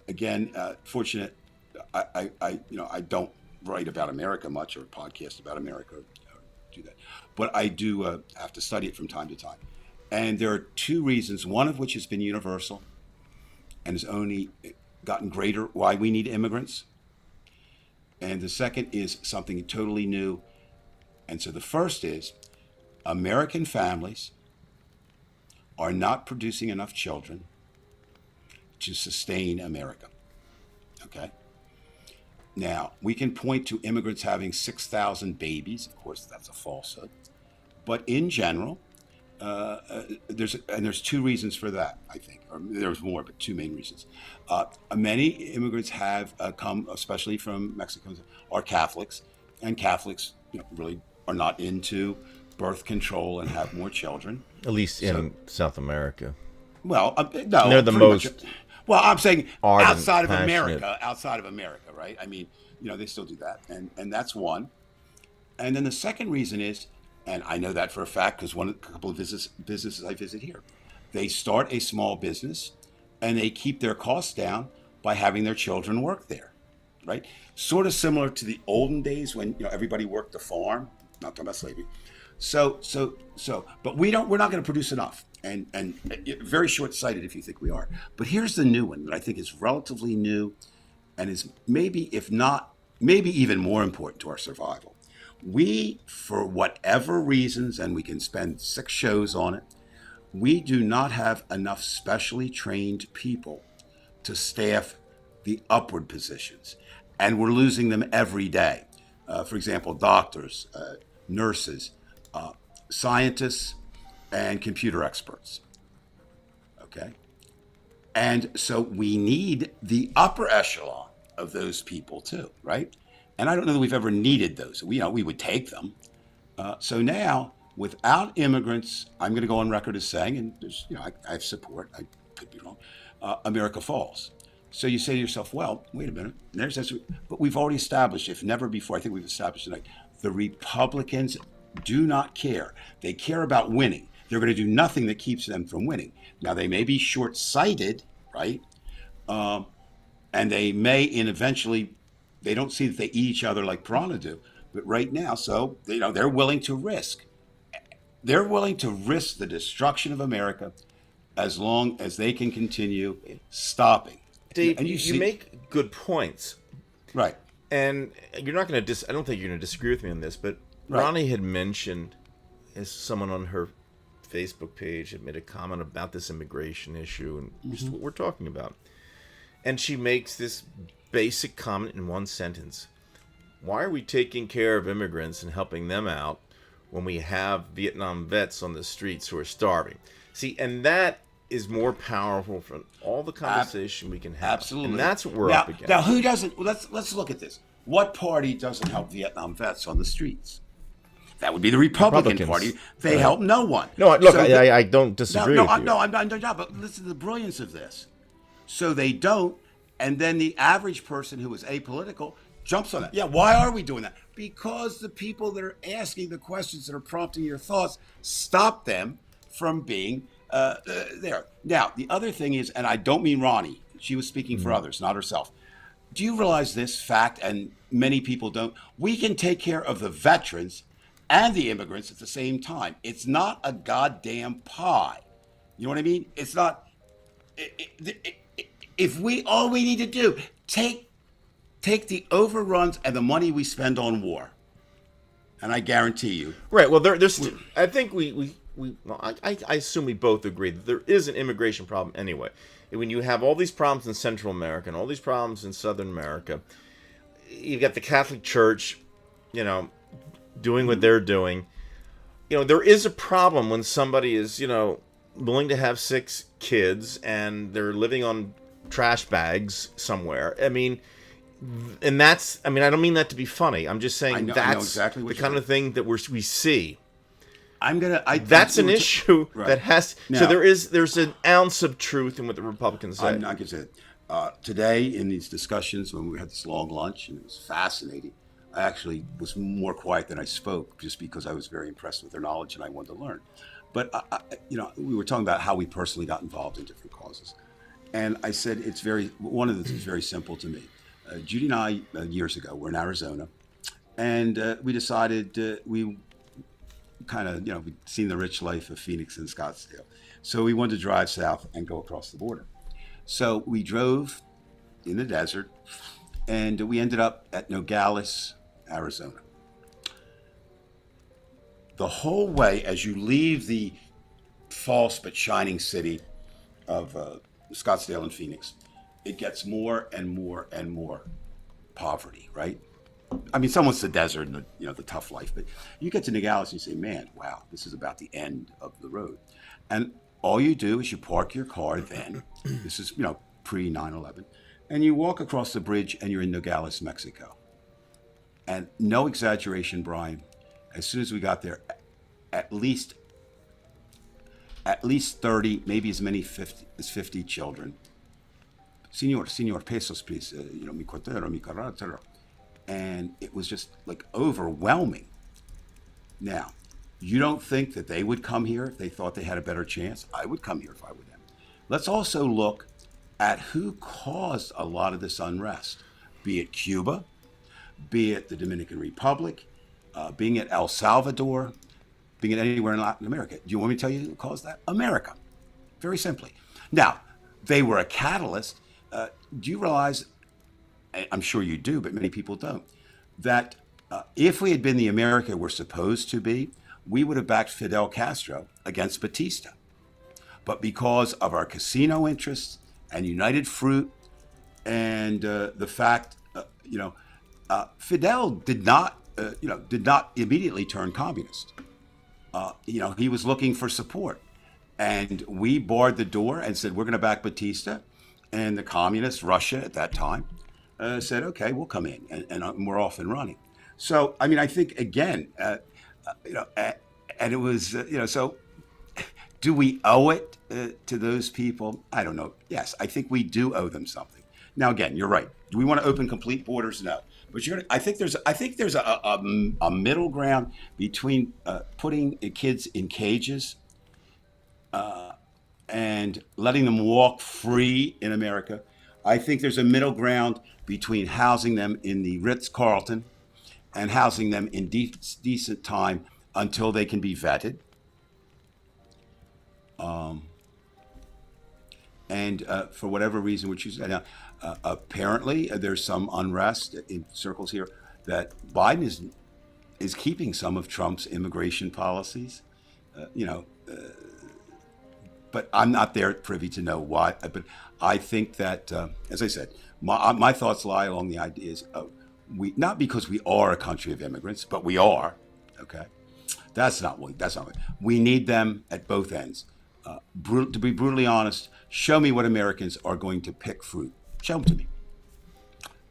again, fortunate, I don't write about America much or podcast about America, or do that. But I do have to study it from time to time. And there are 2 reasons, one of which has been universal and has only gotten greater, why we need immigrants. And the second is something totally new. And so the first is American families are not producing enough children to sustain America. Okay? Now, we can point to immigrants having 6,000 babies. Of course, that's a falsehood. But in general, there's 2 reasons for that, I think. Or there's more, but 2 main reasons. Many immigrants have come, especially from Mexico, are Catholics. And Catholics really are not into birth control and have more children. At least in South America. Well, no. They're the most... Well, I'm saying ardent, outside of passionate. America, right? I mean, they still do that. And that's one. And then the second reason is, and I know that for a fact because a couple of businesses I visit here, they start a small business and they keep their costs down by having their children work there, right? Sort of similar to the olden days when everybody worked the farm. Not talking about slavery. So, but we're not going to produce enough, and very short-sighted if you think we are. But here's the new one that I think is relatively new, and is maybe, if not, maybe even more important to our survival. We, for whatever reasons, and we can spend 6 shows on it, we do not have enough specially trained people to staff the upward positions. And we're losing them every day. For example, doctors, nurses, scientists, and computer experts. Okay? And so we need the upper echelon of those people too, right? And I don't know that we've ever needed those. We would take them. So now, without immigrants, I'm going to go on record as saying, and there's, I have support. I could be wrong. America falls. So you say to yourself, well, wait a minute. But we've already established, if never before, I think we've established tonight, the Republicans do not care. They care about winning. They're going to do nothing that keeps them from winning. Now, they may be short-sighted, right? And they may, eventually, they don't see that they eat each other like piranha do. But right now, so, they're willing to risk. They're willing to risk the destruction of America as long as they can continue stopping. Dave, and you make good points. Right. And you're not going to I don't think you're going to disagree with me on this, but right. Ronnie had mentioned, as someone on her Facebook page had made a comment about this immigration issue and just what we're talking about. And she makes this basic comment in one sentence. Why are we taking care of immigrants and helping them out when we have Vietnam vets on the streets who are starving? See, and that is more powerful from all the conversation we can have. Absolutely. And that's what we're up against. Now, who doesn't? Well, let's look at this. What party doesn't help Vietnam vets on the streets? That would be the Republican Party. They help no one. No, look, I don't disagree with you. No, I'm not. But listen to the brilliance of this. So they don't, and then the average person who is apolitical jumps on that. Yeah, why are we doing that? Because the people that are asking the questions that are prompting your thoughts stop them from being there. Now, the other thing is, and I don't mean Ronnie. She was speaking for others, not herself. Do you realize this fact, and many people don't? We can take care of the veterans and the immigrants at the same time. It's not a goddamn pie. You know what I mean? It's not. If all we need to do, take the overruns and the money we spend on war, and I guarantee you. Right. Well, there's. I think I assume we both agree that there is an immigration problem anyway. When you have all these problems in Central America and all these problems in Southern America, you've got the Catholic Church, doing what they're doing. There is a problem when somebody is, willing to have 6 kids and they're living on trash bags somewhere. I mean, and that's, I don't mean that to be funny. I'm just saying that's exactly the kind of thing that we see. That's an issue that has. Now, so there's an ounce of truth in what the Republicans say. I'm not going to say it. Today in these discussions when we had this long lunch and it was fascinating, I actually was more quiet than I spoke just because I was very impressed with their knowledge and I wanted to learn. But we were talking about how we personally got involved in different causes, and I said one of the things is very simple to me. Judy and I years ago were in Arizona, and we decided we kind of, we'd seen the rich life of Phoenix and Scottsdale. So we wanted to drive south and go across the border. So we drove in the desert and we ended up at Nogales, Arizona. The whole way as you leave the false but shining city of Scottsdale and Phoenix, it gets more and more and more poverty, right? Someone's the desert and the tough life, but you get to Nogales and you say, man, wow, this is about the end of the road. And all you do is you park your car then, this is, pre 9/11, and you walk across the bridge and you're in Nogales, Mexico. And no exaggeration, Brian, as soon as we got there, at least 30, maybe as many 50 children. Señor, pesos, please. Mi cordero, mi carrera, etc. And it was just like overwhelming. Now, you don't think that they would come here if they thought they had a better chance? I would come here if I were them. Let's also look at who caused a lot of this unrest, be it Cuba, be it the Dominican Republic, being it El Salvador, being it anywhere in Latin America. Do you want me to tell you who caused that? America, very simply. Now, they were a catalyst. Do you realize I'm sure you do, but many people don't, that if we had been the America we're supposed to be, we would have backed Fidel Castro against Batista. But because of our casino interests and United Fruit and the fact, Fidel did not immediately turn communist. He was looking for support. And we barred the door and said, we're going to back Batista. And the communists, Russia at that time, said, okay, we'll come in. And we're off and running. So, I mean, I think, again, and it was, so do we owe it to those people? I don't know. Yes, I think we do owe them something. Now, again, you're right. Do we want to open complete borders? No. But I think there's a middle ground between putting kids in cages and letting them walk free in America. I think there's a middle ground between housing them in the Ritz-Carlton and housing them in decent time until they can be vetted. And for whatever reason, which you said, apparently there's some unrest in circles here that Biden is keeping some of Trump's immigration policies, but I'm not there privy to know why. But I think that, as I said, my thoughts lie along the ideas of not because we are a country of immigrants, but we are. Okay, that's not what. We need them at both ends. To be brutally honest, show me what Americans are going to pick fruit. Show them to me.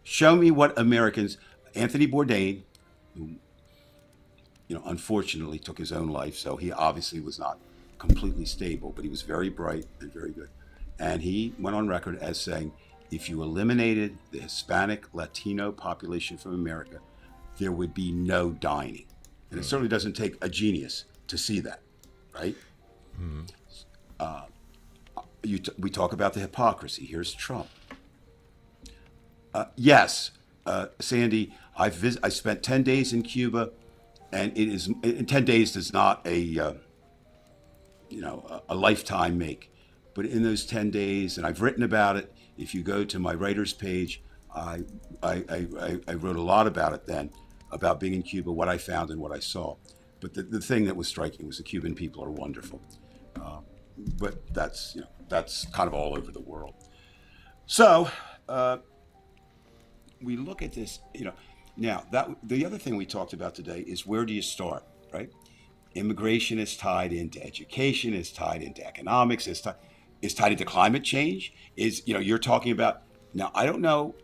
Show me what Americans. Anthony Bourdain, who, unfortunately took his own life, so he obviously was not completely stable, but he was very bright and very good. And he went on record as saying, if you eliminated the Hispanic Latino population from America, there would be no dining. And it certainly doesn't take a genius to see that, right? Mm-hmm. We talk about the hypocrisy. Here's Trump. Yes, Sandy, I spent 10 days in Cuba, and 10 days does not a lifetime make. But in those 10 days, and I've written about it, if you go to my writer's page, I wrote a lot about it then, about being in Cuba, what I found and what I saw. But the thing that was striking was the Cuban people are wonderful. But that's kind of all over the world. So we look at this, now the other thing we talked about today is where do you start, right? Immigration is tied into education, is tied into economics, is tied into climate change. You're talking about, now I don't know,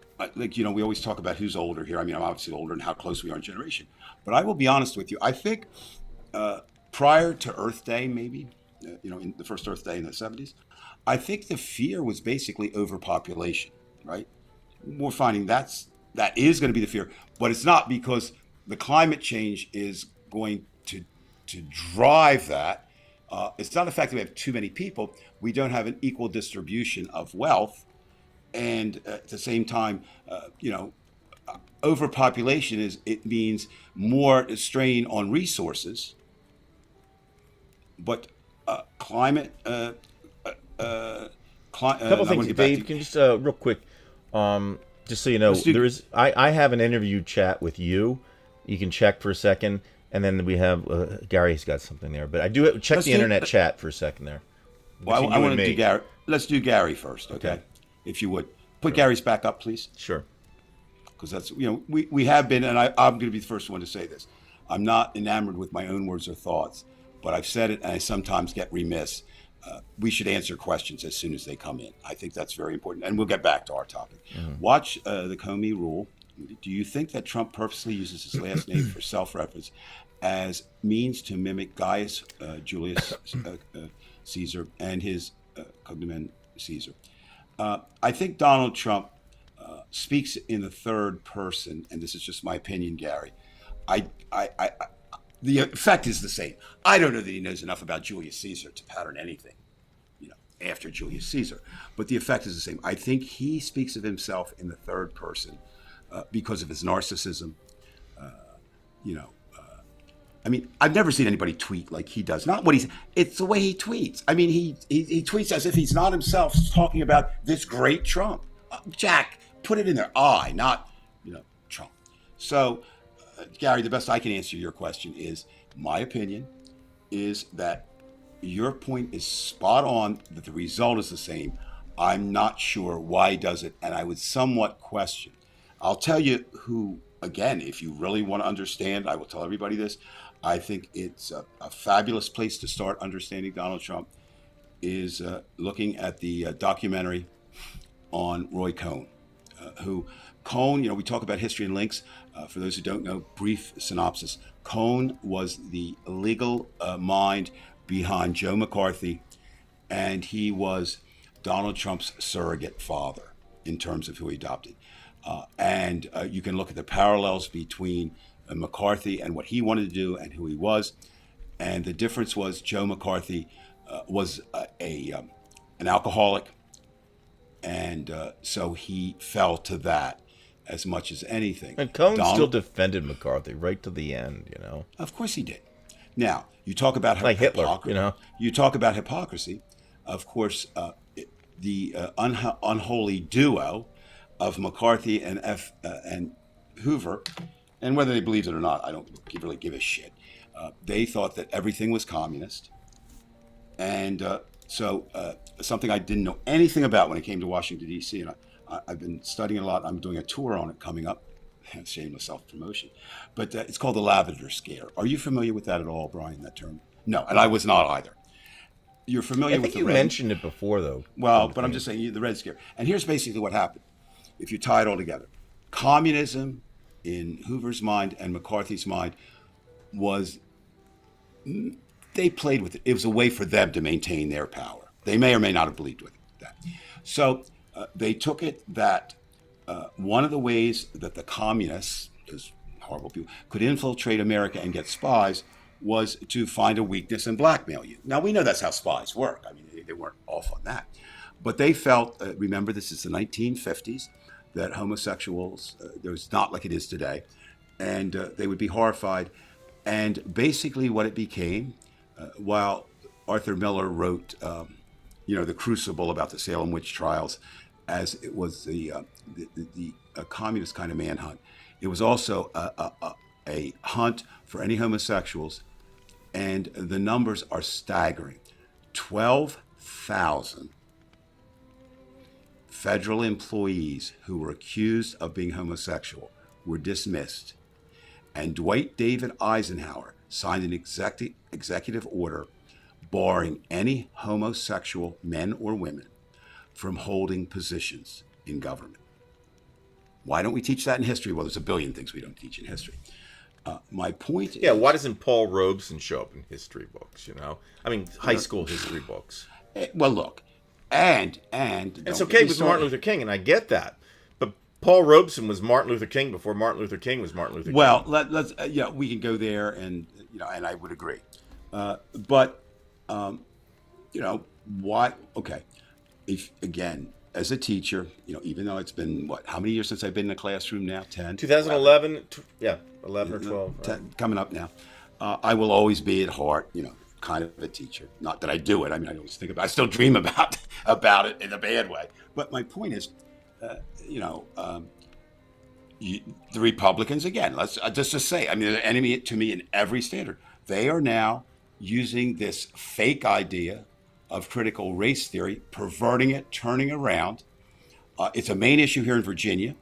we always talk about who's older here. I mean, I'm obviously older and how close we are in generation. But I will be honest with you. I think prior to Earth Day, maybe, in the first Earth Day in the 70s, I think the fear was basically overpopulation, right? We're finding that is going to be the fear, but it's not, because the climate change is going to drive that. It's not the fact that we have too many people. We don't have an equal distribution of wealth. And at the same time, overpopulation means more strain on resources. But climate. A couple things, Dave. Can you just real quick, just so you know, I have an interview chat with you. You can check for a second, and then we have Gary's got something there. But I do check the internet chat for a second there. Well, I want to do Gary. Let's do Gary first, okay? If you would put Gary's back up, please. Sure. Because that's we have been, and I'm going to be the first one to say this. I'm not enamored with my own words or thoughts, but I've said it, and I sometimes get remiss. We should answer questions as soon as they come in. I think that's very important. And we'll get back to our topic. Mm-hmm. Watch the Comey rule. Do you think that Trump purposely uses his last name for self-reference as means to mimic Gaius Julius Caesar and his cognomen Caesar? I think Donald Trump speaks in the third person, and this is just my opinion, Gary. The effect is the same. I don't know that he knows enough about Julius Caesar to pattern anything, after Julius Caesar, but the effect is the same. I think he speaks of himself in the third person because of his narcissism. I mean, I've never seen anybody tweet like he does. Not what it's the way he tweets. I mean, he tweets as if he's not himself talking about this great Trump. Jack, put it in their eye, not, Trump. So, Gary, the best I can answer your question is, my opinion is that your point is spot on, that the result is the same. I'm not sure why he does it, and I would somewhat question. I'll tell you who, again, if you really want to understand, I will tell everybody this. I think it's a fabulous place to start understanding Donald Trump is looking at the documentary on Roy Cohn, Cohn, we talk about history and links. For those who don't know, brief synopsis. Cohn was the legal mind behind Joe McCarthy, and he was Donald Trump's surrogate father in terms of who he adopted. And you can look at the parallels between McCarthy and what he wanted to do and who he was. And the difference was Joe McCarthy was an alcoholic, and so he fell to that as much as anything. And Cohn still defended McCarthy right to the end, Of course he did. Now, you talk about like Hitler, You talk about hypocrisy. Of course, the unholy duo of McCarthy and Hoover, and whether they believed it or not, I don't really give a shit. They thought that everything was communist. And so something I didn't know anything about when it came to Washington, D.C., and I've been studying a lot. I'm doing a tour on it coming up. Shameless self-promotion. But it's called the Lavender Scare. Are you familiar with that at all, Brian, that term? No, and I was not either. You're familiar with the you mentioned it before, though. Well, but I'm just saying the Red Scare. And here's basically what happened. If you tie it all together. Communism in Hoover's mind and McCarthy's mind was, they played with it. It was a way for them to maintain their power. They may or may not have believed with that. So they took it that one of the ways that the communists, those horrible people, could infiltrate America and get spies was to find a weakness and blackmail you. Now, we know that's how spies work. I mean, they weren't off on that. But they felt, remember, this is the 1950s, that homosexuals, there was not like it is today, and they would be horrified. And basically what it became, while Arthur Miller wrote, The Crucible about the Salem witch trials, as it was the communist kind of manhunt, it was also a hunt for any homosexuals, and the numbers are staggering. 12,000 federal employees who were accused of being homosexual were dismissed, and Dwight David Eisenhower signed an executive order barring any homosexual men or women from holding positions in government. Why don't we teach that in history? Well, there's a billion things we don't teach in history. My point is... why doesn't Paul Robeson show up in history books, I mean, high school history books. Well, look, and it's okay with Martin Luther King, and I get that. But Paul Robeson was Martin Luther King before Martin Luther King was Martin Luther King. Well, let's we can go there, and and I would agree. But why? Okay, if again, as a teacher, even though it's been how many years since I've been in a classroom now? 10? 2011, 11 or 12. 10, coming up now. I will always be at heart, kind of a teacher. Not that I do it. I mean, I always think about it. I still dream about it in a bad way. But my point is, the Republicans, again, let's just say, I mean, they're an enemy to me in every standard. They are now using this fake idea of critical race theory, perverting it, turning around. It's a main issue here in Virginia.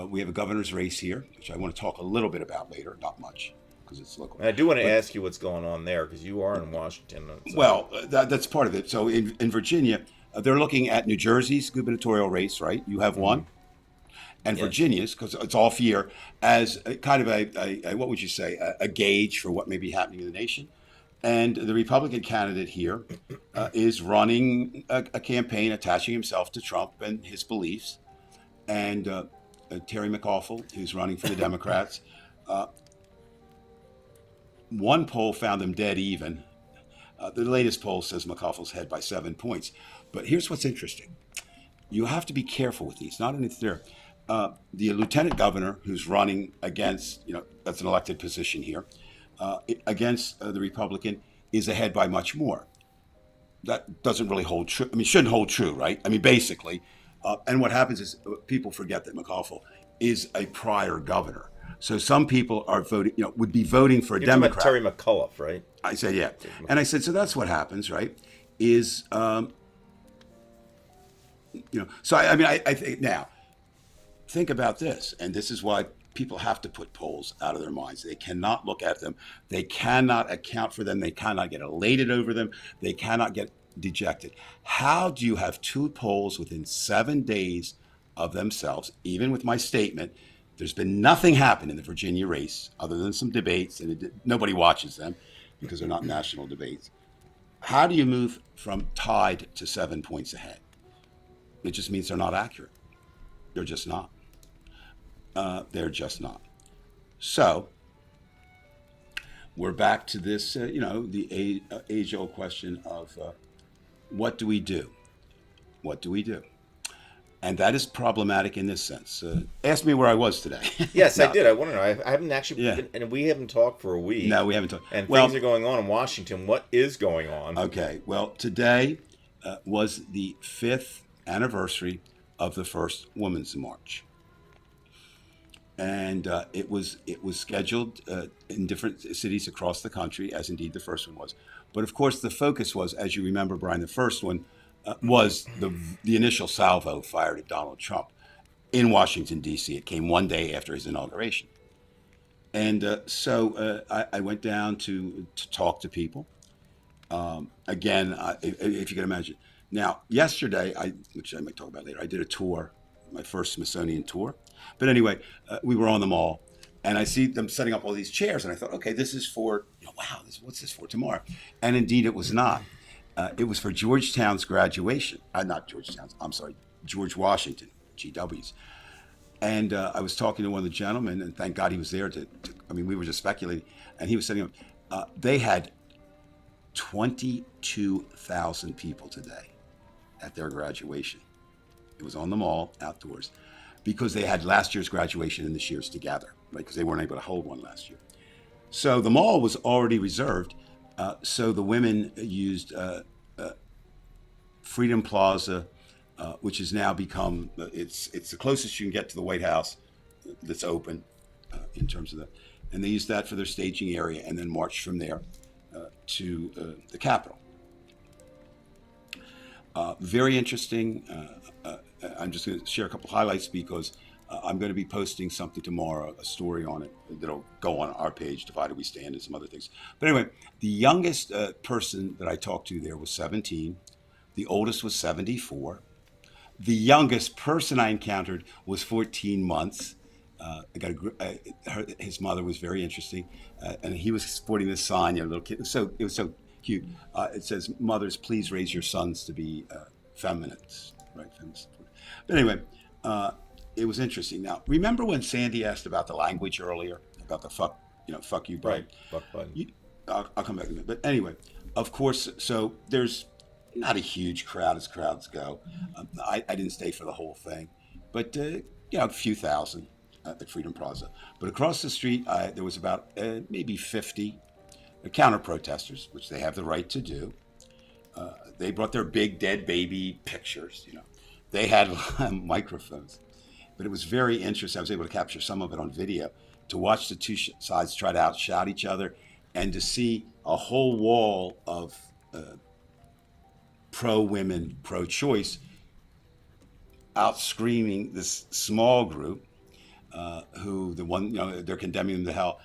We have a governor's race here, which I want to talk a little bit about later, not much, because it's local. And I do want to ask you what's going on there, because you are in Washington. So. Well, that's part of it. So in Virginia, they're looking at New Jersey's gubernatorial race, right? You have one. And yes. Virginia's, because it's off year, as kind of a what would you say, a gauge for what may be happening in the nation. And the Republican candidate here is running a campaign attaching himself to Trump and his beliefs. And Terry McAuliffe, who's running for the Democrats, one poll found them dead even. The latest poll says McAuliffe's ahead by 7 points. But here's what's interesting. You have to be careful with these. Not in there. The lieutenant governor who's running against, that's an elected position here, against the Republican is ahead by much more. That doesn't really hold true. I mean, shouldn't hold true, right? I mean, basically, And what happens is people forget that McAuliffe is a prior governor. So some people are voting, would be voting for a You're talking about Democrat. Terry McAuliffe, right? I said, yeah. And I said, so that's what happens, right? Is, so I think now, think about this. And this is why people have to put polls out of their minds. They cannot look at them. They cannot account for them. They cannot get elated over them. They cannot get dejected. How do you have two polls within 7 days of themselves, even with my statement? There's been nothing happen in the Virginia race other than some debates, and nobody watches them because they're not national debates. How do you move from tied to 7 points ahead? It just means they're not accurate. They're just not. They're just not. So we're back to this, the age-old question of what do we do? What do we do? And that is problematic in this sense. Ask me where I was today. Yes, No. I did. I want to know. I haven't actually, Yeah. and we haven't talked for a week. No, we haven't talked. And Well, things are going on in Washington. What is going on? okay. Well, today was the 5th anniversary of the first Women's March, and it was scheduled in different cities across the country, as indeed the first one was. But of course, the focus was, as you remember, Brian, the first one was the initial salvo fired at Donald Trump in Washington, D.C. It came one day after his inauguration. And so I went down to talk to people. Again, if you can imagine. Now, yesterday, which I might talk about later, I did a tour, my first Smithsonian tour. But anyway, we were on the mall, and I see them setting up all these chairs, and I thought, okay, this is for, wow, what's this for tomorrow? And indeed, it was not. It was for Georgetown's graduation. Not Georgetown's, I'm sorry, George Washington, GW's. And I was talking to one of the gentlemen, and thank God he was there we were just speculating, and he was setting up. They had 22,000 people today at their graduation. It was on the mall, outdoors, because they had last year's graduation and this year's together, right? Because they weren't able to hold one last year. So the mall was already reserved. So the women used Freedom Plaza, which has now become, it's the closest you can get to the White House that's open in terms of that. And they used that for their staging area and then marched from there to the Capitol. Very interesting. I'm just going to share a couple highlights because I'm going to be posting something tomorrow, a story on it that'll go on our page, Divided We Stand, and some other things. But anyway, the youngest person that I talked to there was 17. The oldest was 74. The youngest person I encountered was 14 months. His mother was very interesting, and he was sporting this sign, little kid. It was so cute. It says, "Mothers, please raise your sons to be feminists." Right? Feminists. But anyway, it was interesting. Now, remember when Sandy asked about the language earlier, about the fuck you, Brian? Right. Fuck button. I'll come back to that. But anyway, of course, so there's not a huge crowd as crowds go. I didn't stay for the whole thing, but a few thousand at Freedom Plaza. But across the street, there was about maybe 50 counter protesters, which they have the right to do. They brought their big dead baby pictures. They had microphones, but it was very interesting. I was able to capture some of it on video to watch the two sides try to outshout each other, and to see a whole wall of pro-women, pro-choice out screaming this small group who they're condemning them to hell.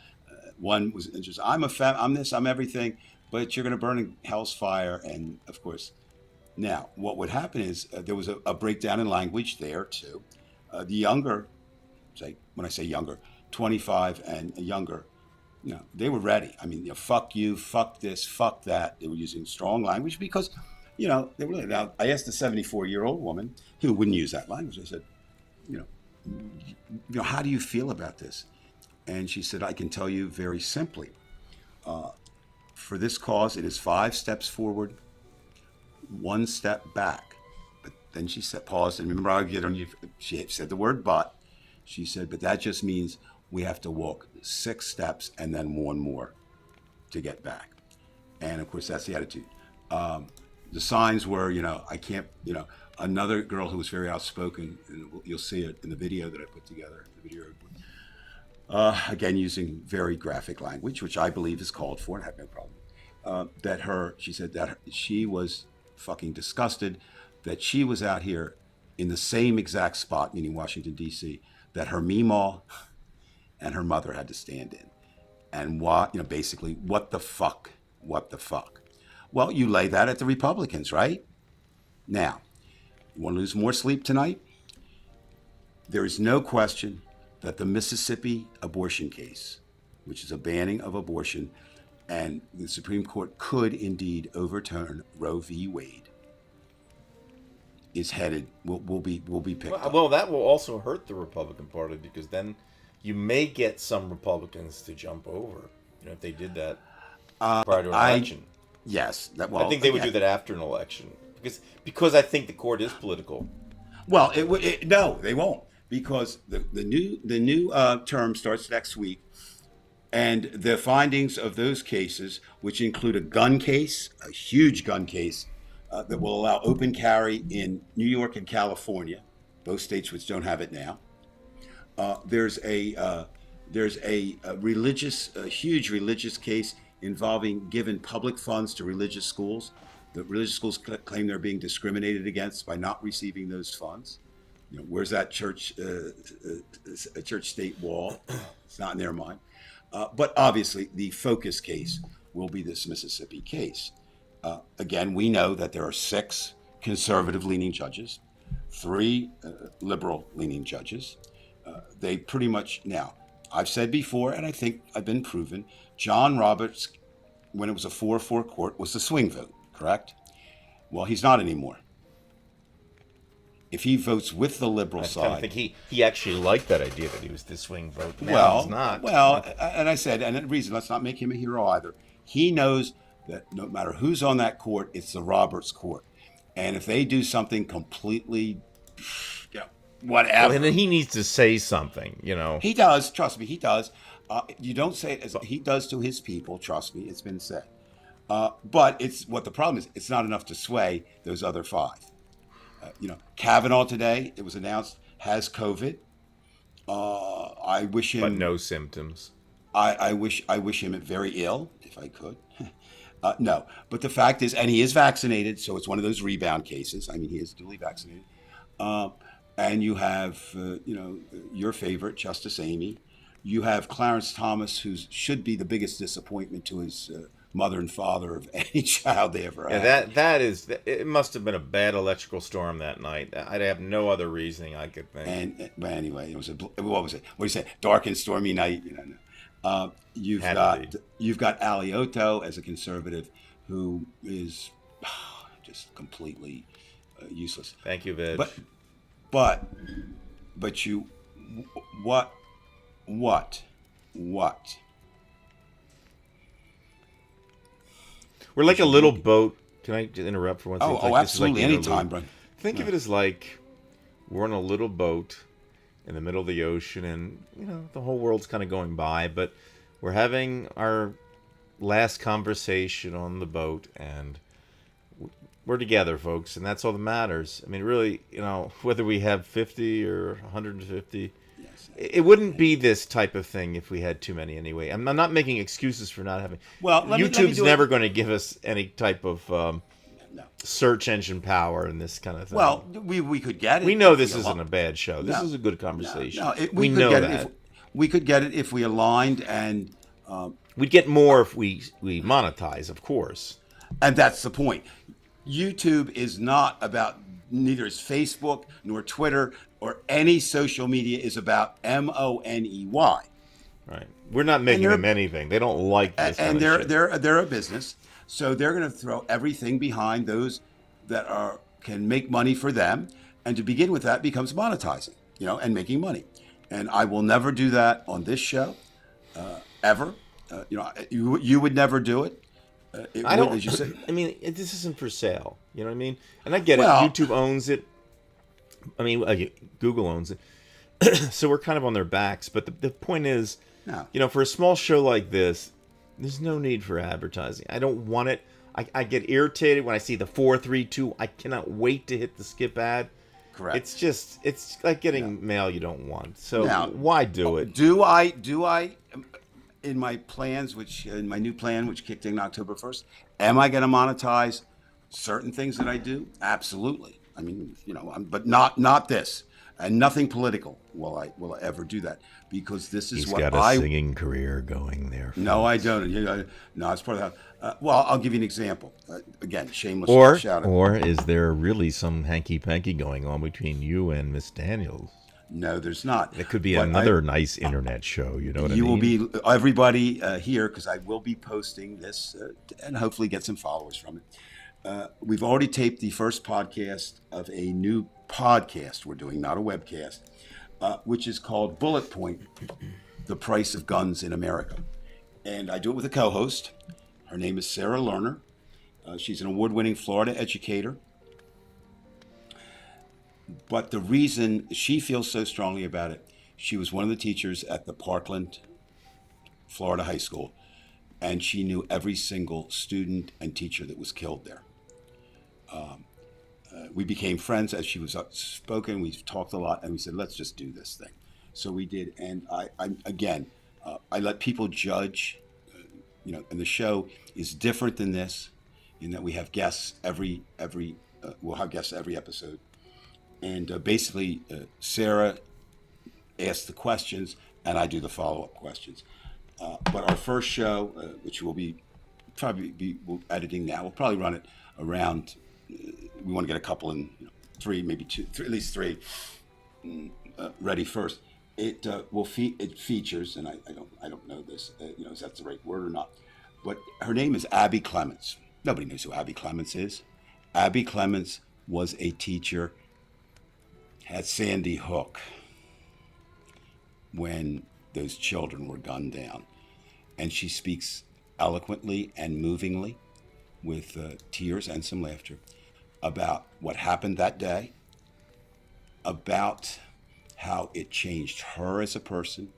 One was interesting. I'm this, I'm everything, but you're going to burn in hell's fire. And of course, now what would happen is there was a breakdown in language there too. The younger, when I say younger, 25 and younger, they were ready. Fuck you, fuck this, fuck that. They were using strong language because, they were really. Now, I asked a 74-year-old woman who wouldn't use that language. I said, how do you feel about this? And she said, I can tell you very simply. For this cause, it is 5 steps forward, 1 step back. But then she paused, and remember, she said the word but. She said, but that just means we have to walk 6 steps and then 1 more to get back. And of course, that's the attitude. The signs were, I can't, another girl who was very outspoken, and you'll see it in the video that I put together. The video, again, using very graphic language, which I believe is called for, and I have no problem. She said that she was fucking disgusted that she was out here in the same exact spot, meaning Washington, D.C., that her meemaw and her mother had to stand in. And basically, what the fuck? What the fuck? Well, you lay that at the Republicans, right? Now, you want to lose more sleep tonight? There is no question that the Mississippi abortion case, which is a banning of abortion, and the Supreme Court could indeed overturn Roe v. Wade, is headed, will be picked up. Well, that will also hurt the Republican Party, because then you may get some Republicans to jump over, if they did that prior to an election. Yes. I think they would do that after an election, because I think the court is political. Well, no, they won't, because the new term starts next week, and the findings of those cases, which include a gun case, a huge gun case, that will allow open carry in New York and California, both states which don't have it now. There's a huge religious case involving giving public funds to religious schools. The religious schools claim they're being discriminated against by not receiving those funds. Where's that church-state wall? It's not in their mind. But obviously, the focus case will be this Mississippi case. Again, we know that there are 6 conservative-leaning judges, 3 liberal-leaning judges. They pretty much, now, I've said before, and I think I've been proven, John Roberts, when it was a 4-4 court, was the swing vote, correct? Well, he's not anymore. If he votes with the liberal side... I think he actually liked that idea that he was the swing vote. Now he's not. Well, and I said, and the reason, let's not make him a hero either. He knows that no matter who's on that court, it's the Roberts court. And if they do something completely, whatever. Well, and then he needs to say something, He does, trust me, he does. You don't say it as he does to his people, trust me, it's been said. But what the problem is, it's not enough to sway those other 5. Kavanaugh today, it was announced, has COVID. I wish him... But no symptoms. I wish him very ill, if I could. No, but the fact is, and he is vaccinated, so it's one of those rebound cases. I mean, he is duly vaccinated. And you have, your favorite, Justice Amy. You have Clarence Thomas, who should be the biggest disappointment to his mother and father of any child they ever had. Yeah, it must have been a bad electrical storm that night. I'd have no other reasoning I could think. But anyway, it was what was it? What do you say? Dark and stormy night. You've got Alioto as a conservative who is just completely useless. Thank you, Vij. But you, what? We're like a little boat. Can I interrupt for one second? Oh, absolutely. Anytime, bro. Think of it as like we're on a little boat in the middle of the ocean, and the whole world's kind of going by, but we're having our last conversation on the boat, and we're together, folks, and that's all that matters. I mean, really, whether we have 50 or 150, yes, it wouldn't be this type of thing if we had too many anyway. I'm not making excuses for not having. Well, YouTube's never going to give us any type of search engine power and this kind of thing. Well, we could get it. We know this isn't a bad show. This is a good conversation. We know that. We could get it if we aligned, and we'd get more if we monetize, of course. And that's the point. YouTube is not about, neither is Facebook nor Twitter or any social media is about money. Right. We're not making them anything. They don't like this. And they're a business, so they're going to throw everything behind those that can make money for them, and to begin with, that becomes monetizing, and making money. And I will never do that on this show, ever. You would never do it. I don't. As you say. I mean, this isn't for sale. You know what I mean? And I get it. YouTube owns it. I mean, Google owns it. So we're kind of on their backs. But the point is, for a small show like this, there's no need for advertising. I don't want it. I get irritated when I see the 432. I cannot wait to hit the skip ad. Correct. It's like getting mail you don't want. So Now, why do it? Do I in my plans, in my new plan, which kicked in October 1st, am I going to monetize certain things that I do? Absolutely. I mean, but not this, and nothing political will I ever do that, because this is He's what got a singing career going there. No, I don't. No, it's part of that. Well, I'll give you an example. Again, shameless shout out. Or is there really some hanky-panky going on between you and Miss Daniels? No, there's not. It could be another nice internet show. You know what I mean? You will be, everybody here, because I will be posting this and hopefully get some followers from it. We've already taped the first podcast of a new podcast we're doing, not a webcast, which is called Bullet Point, The Price of Guns in America. And I do it with a co-host. Her name is Sarah Lerner. She's an award-winning Florida educator. But the reason she feels so strongly about it, she was one of the teachers at the Parkland, Florida high school, and she knew every single student and teacher that was killed there. We became friends as she was spoken. We talked a lot, and we said, let's just do this thing. So we did, and I let people judge, and the show is different than this, in that we have guests we'll have guests every episode. And basically, Sarah asks the questions, and I do the follow-up questions. But our first show, which we'll we're editing now, we'll probably run it around. We want to get a couple in, 3, maybe 2, at least 3 ready first. It it features, and I don't know this, is that the right word or not? But her name is Abby Clements. Nobody knows who Abby Clements is. Abby Clements was a teacher at Sandy Hook when those children were gunned down. And she speaks eloquently and movingly, with tears and some laughter, about what happened that day, about how it changed her as a person,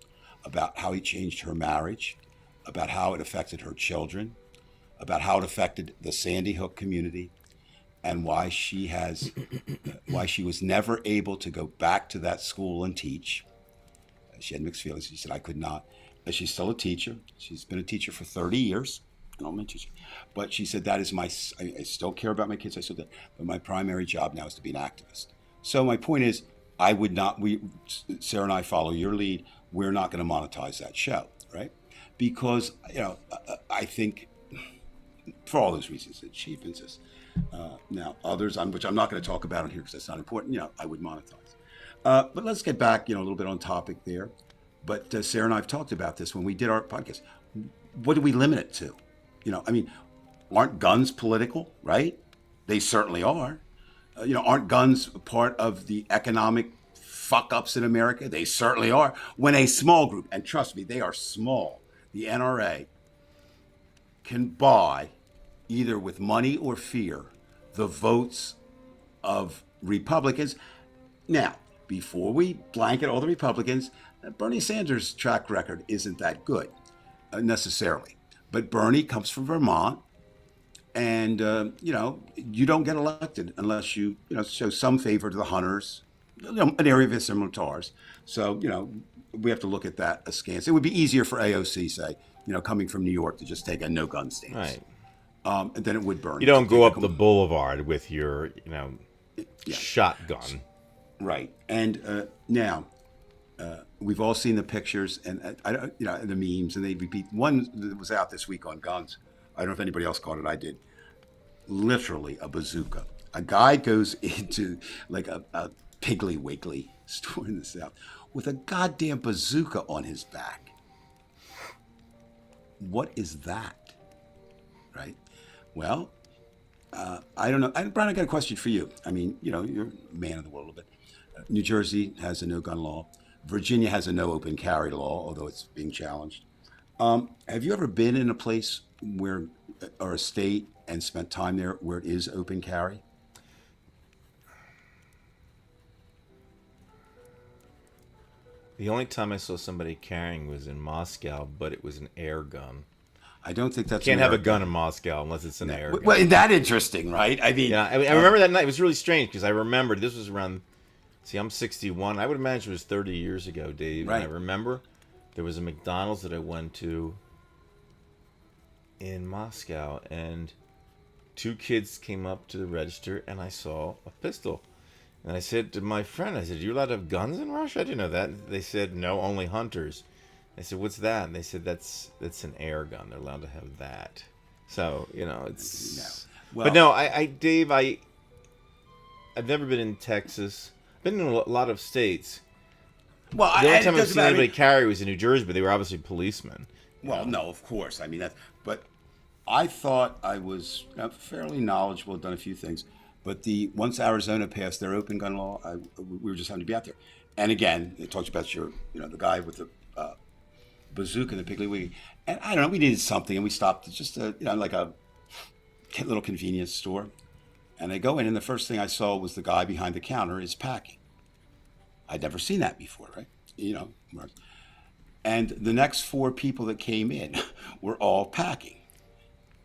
about how it changed her marriage, about how it affected her children, about how it affected the Sandy Hook community, and why she was never able to go back to that school and teach. She had mixed feelings. She said, I could not. But she's still a teacher. She's been a teacher for 30 years. But she said, I still care about my kids. I said that, but my primary job now is to be an activist. So my point is, Sarah and I follow your lead. We're not going to monetize that show, right? Because, I think for all those reasons, it cheapens us. Now, others, which I'm not going to talk about on here because that's not important, I would monetize. But let's get back, a little bit on topic there. But Sarah and I have talked about this when we did our podcast. What do we limit it to? Aren't guns political, right? They certainly are. Aren't guns part of the economic fuck-ups in America? They certainly are. When a small group, and trust me, they are small, the NRA, can buy, either with money or fear, the votes of Republicans. Now, before we blanket all the Republicans, Bernie Sanders' track record isn't that good, necessarily. But Bernie comes from Vermont, and, you don't get elected unless you, show some favor to the hunters, an area that's similar to ours. So, we have to look at that askance. It would be easier for AOC, say, coming from New York, to just take a no-gun stance. Right. And then it would burn. You don't go up the boulevard with your, shotgun. Right. And now, we've all seen the pictures and the memes, and they repeat. One that was out this week on guns. I don't know if anybody else caught it. I did. Literally a bazooka. A guy goes into like a Piggly Wiggly store in the South with a goddamn bazooka on his back. What is that? Right? Well, I don't know. Brian, I got a question for you. I mean, you're a man of the world a little bit. New Jersey has a no-gun law. Virginia has a no open carry law, although it's being challenged. Have you ever been in a place or a state, and spent time there where it is open carry? The only time I saw somebody carrying was in Moscow, but it was an air gun. I don't think that's Can't have a America. gun in Moscow unless it's an air gun. Well, isn't that interesting, right? I mean, Yeah, I remember that night. It was really strange because I remembered this was around. See, I'm 61. I would imagine it was 30 years ago, Dave. Right. And I remember there was a McDonald's that I went to in Moscow, and two kids came up to the register, and I saw a pistol. And I said to my friend, I said, "Are you allowed to have guns in Russia?" I didn't know that. They said, "No, only hunters." I said, "What's that?" And they said, "That's an air gun. They're allowed to have that." So it's. No. Well, But no, Dave, I've never been in Texas. I've been in a lot of states. well, The only and it time I've doesn't seen matter. anybody carry was in New Jersey, but they were obviously policemen. Well, no, of course. I mean that, but I thought I was fairly knowledgeable, done a few things. But once Arizona passed their open gun law, we were just having to be out there. And again, it talks about the guy with the bazooka and the Piggly Wiggly. And I don't know, we needed something, and we stopped at just like a little convenience store. And I go in, and the first thing I saw was the guy behind the counter is packing. I'd never seen that before, right? And the next four people that came in were all packing.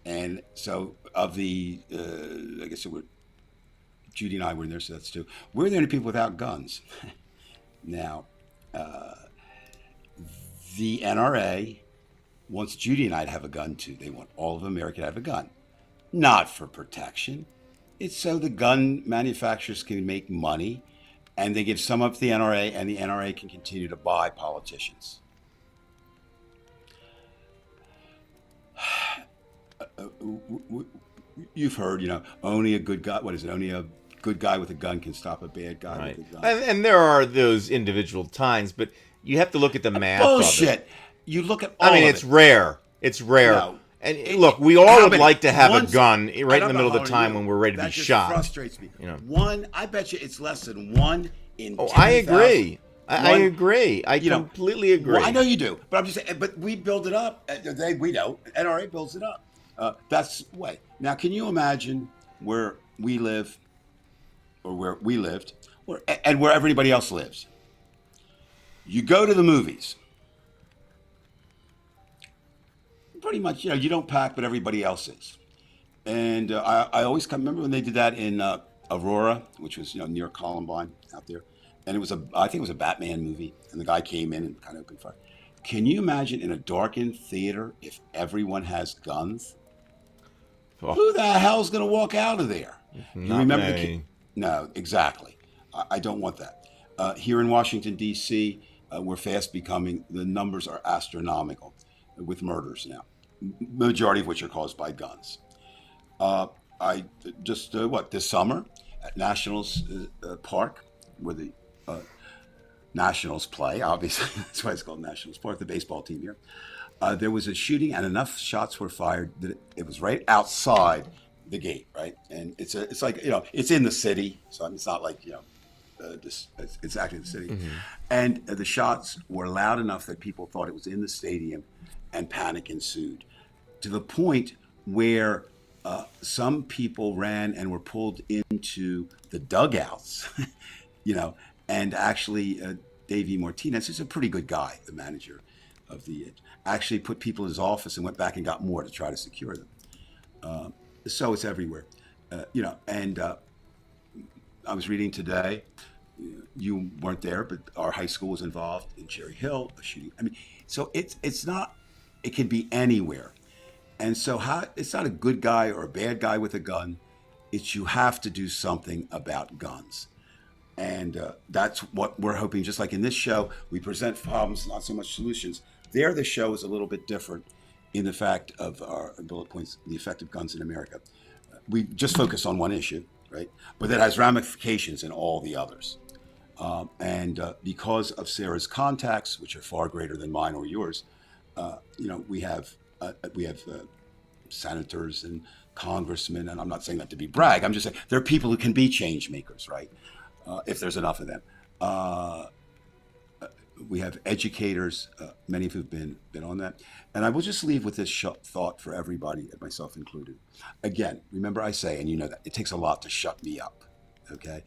And so of the, I guess it would, Judy and I were in there, so that's two. We're the only people without guns. Now, the NRA wants Judy and I to have a gun too. They want all of America to have a gun. Not for protection. It's so the gun manufacturers can make money, and they give some up to the NRA, and the NRA can continue to buy politicians. You've heard, only a good guy. What is it? Only a good guy with a gun can stop a bad guy Right. with a gun. And there are those individual times, but you have to look at the math of it. Bullshit. You look at all I mean, of it's it. rare. It's rare. No. And look, we all would How like to have once- a gun right I in don't the know middle of how the old time you. when we're ready to That be just shot. frustrates me. You know. One, I bet you it's less than one in. Oh, I 10,000. agree. I One- agree. I completely agree. Well, I know you do, but I'm just saying. But we build it up. We don't. NRA builds it up. That's the way. Now, can you imagine where we live, or where we lived, and where everybody else lives? You go to the movies. Pretty much, you don't pack, but everybody else is. And I always remember when they did that in Aurora, which was near Columbine out there, and I think it was a Batman movie, and the guy came in and kind of opened fire. Can you imagine in a darkened theater if everyone has guns? Oh. Who the hell's going to walk out of there? You Not remember many. No, exactly. I don't want that. Here in Washington, D.C., we're fast becoming, the numbers are astronomical with murders now, majority of which are caused by guns. I just, this summer at Nationals Park, where the Nationals play, obviously, that's why it's called Nationals Park, the baseball team here. There was a shooting, and enough shots were fired that it was right outside the gate, right? And it's like it's in the city, so it's not like it's actually the city. Mm-hmm. And the shots were loud enough that people thought it was in the stadium, and panic ensued, to the point where some people ran and were pulled into the dugouts, and actually Davey Martinez, who's a pretty good guy, the manager of the, actually put people in his office and went back and got more to try to secure them. So it's everywhere, and I was reading today, you weren't there, but our high school was involved in Cherry Hill, a shooting. I mean, so it's not, it can be anywhere. And so it's not a good guy or a bad guy with a gun. It's you have to do something about guns. And that's what we're hoping. Just like in this show, we present problems, not so much solutions. There, the show is a little bit different in the fact of our bullet points, the effect of guns in America. We just focus on one issue, right? But that has ramifications in all the others. And because of Sarah's contacts, which are far greater than mine or yours, we have senators and congressmen, and I'm not saying that to be brag. I'm just saying there are people who can be change makers, right? If there's enough of them. We have educators, many of who've been on that. And I will just leave with this thought for everybody, myself included. Again, remember I say, and you know that, it takes a lot to shut me up, okay?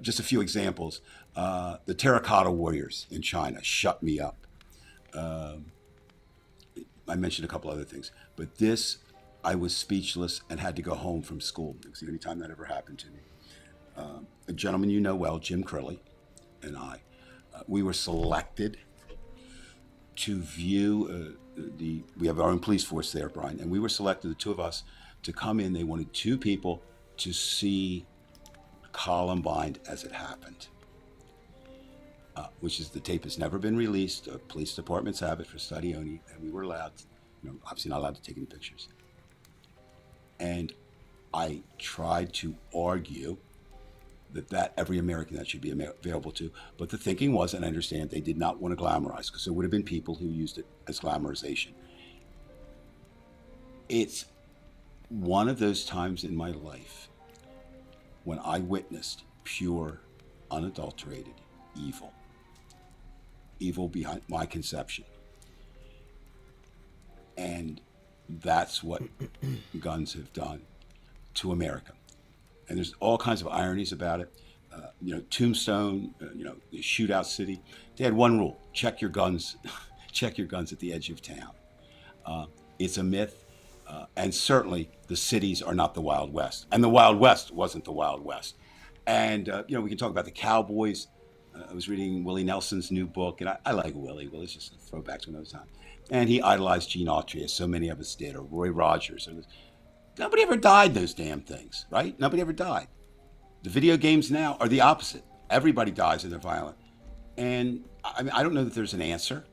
Just a few examples. The terracotta warriors in China shut me up. I mentioned a couple other things, but this, I was speechless and had to go home from school. It was the only time that ever happened to me. A gentleman you know well, Jim Curley, and I, we were selected to view we have our own police force there, Brian, and we were selected, the two of us, to come in. They wanted two people to see Columbine as it happened, which is, the tape has never been released. Police departments have it for study only, and we were allowed, obviously not allowed to take any pictures. And I tried to argue that every American that should be available to, but the thinking was, and I understand, they did not want to glamorize, because there would have been people who used it as glamorization. It's one of those times in my life when I witnessed pure, unadulterated evil behind my conception. And that's what guns have done to America. And there's all kinds of ironies about it. Tombstone, the shootout city, they had one rule: check your guns, check your guns at the edge of town. It's a myth, and certainly the cities are not the Wild West, and the Wild West wasn't the Wild West. And we can talk about the Cowboys. I was reading Willie Nelson's new book, and I like Willie. Willie's just a throwback to another time. And he idolized Gene Autry, as so many of us did, or Roy Rogers. Nobody ever died, those damn things, right? Nobody ever died. The video games now are the opposite. Everybody dies and they're violent. And I don't know that there's an answer.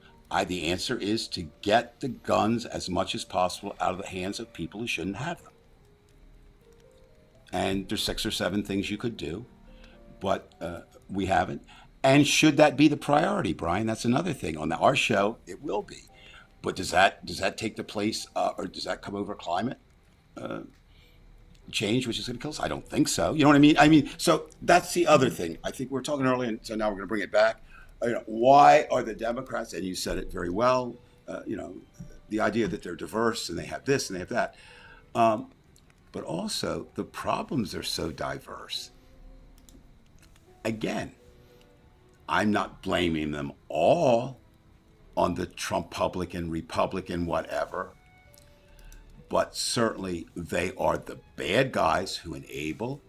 The answer is to get the guns as much as possible out of the hands of people who shouldn't have them. And there's 6 or 7 things you could do, but we haven't. And should that be the priority, Brian? That's another thing. On our show, it will be. But does that take the place, or does that come over climate change, which is going to kill us? I don't think so. You know what I mean? So that's the other thing. I think we were talking earlier, and so now we're going to bring it back. Why are the Democrats, and you said it very well, the idea that they're diverse and they have this and they have that, but also the problems are so diverse. Again, I'm not blaming them all on the Trump-publican, Republican, whatever, but certainly they are the bad guys who enable,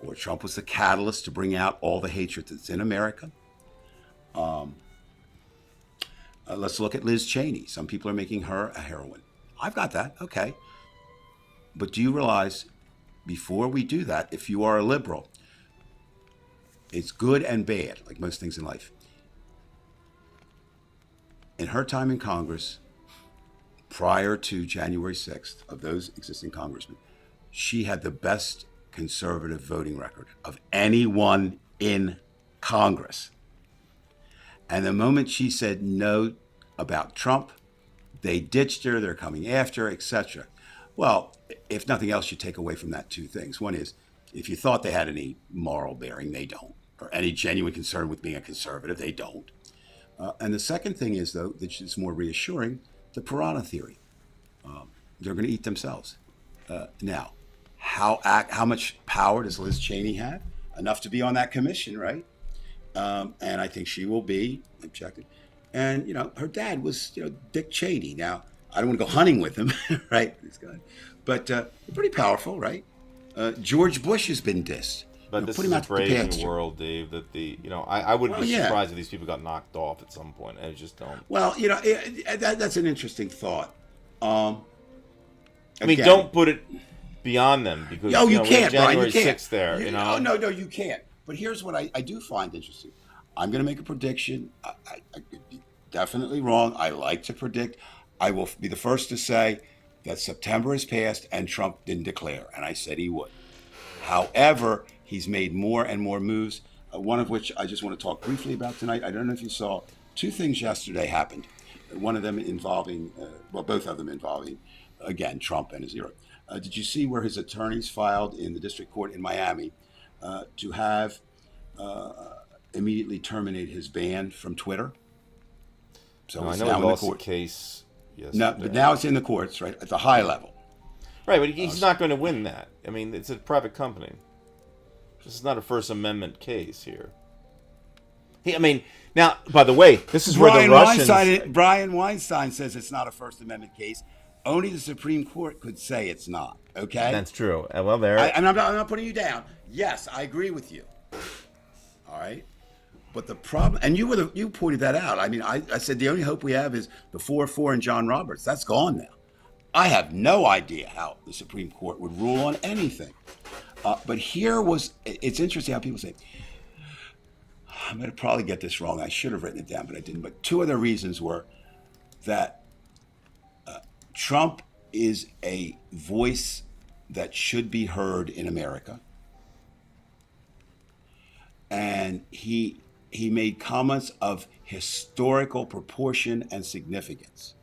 or Trump was the catalyst to bring out all the hatred that's in America. Let's look at Liz Cheney. Some people are making her a heroine. I've got that, okay. But do you realize, before we do that, if you are a liberal, it's good and bad, like most things in life. In her time in Congress, prior to January 6th, of those existing congressmen, she had the best conservative voting record of anyone in Congress. And the moment she said no about Trump, they ditched her, they're coming after her, etc. Well, if nothing else, you take away from that 2 things. One is, if you thought they had any moral bearing, they don't. Or any genuine concern with being a conservative, they don't. And the second thing is, though, which is more reassuring, the piranha theory. They're going to eat themselves. Now, how much power does Liz Cheney have? Enough to be on that commission, right? And I think she will be objective. And, her dad was, Dick Cheney. Now, I don't want to go hunting with him, right? But pretty powerful, right? George Bush has been dissed. But this is a brave new world, Dave, that I wouldn't be surprised if these people got knocked off at some point. I just don't. Well, that's an interesting thought. Again, don't put it beyond them, because you can't, Brian. January You can't. 6th there. No, you can't. But here's what I do find interesting. I'm going to make a prediction. I could be definitely wrong. I like to predict. I will be the first to say that September has passed and Trump didn't declare, and I said he would. However, he's made more and more moves, one of which I just want to talk briefly about tonight. I don't know if you saw 2 things yesterday happened. One of them involving, both of them involving, again, Trump and his era. Did you see where his attorneys filed in the district court in Miami to have immediately terminate his ban from Twitter? So I know he lost the case yesterday. No, but now it's in the courts, right, at the high level. Right, but he's not going to win that. I mean, it's a private company. This is not a First Amendment case here. I mean, now, by the way, this is where the Russians... Brian Weinstein says it's not a First Amendment case. Only the Supreme Court could say it's not. Okay, That's true. Well, there. and I'm not putting you down. Yes, I agree with you. All right, but the problem, and you pointed that out. I mean, I said the only hope we have is the 4-4 and John Roberts. That's gone now. I have no idea how the Supreme Court would rule on anything. But it's interesting how people say, I'm going to probably get this wrong. I should have written it down, but I didn't. But two other reasons were that Trump is a voice that should be heard in America. And he made comments of historical proportion and significance.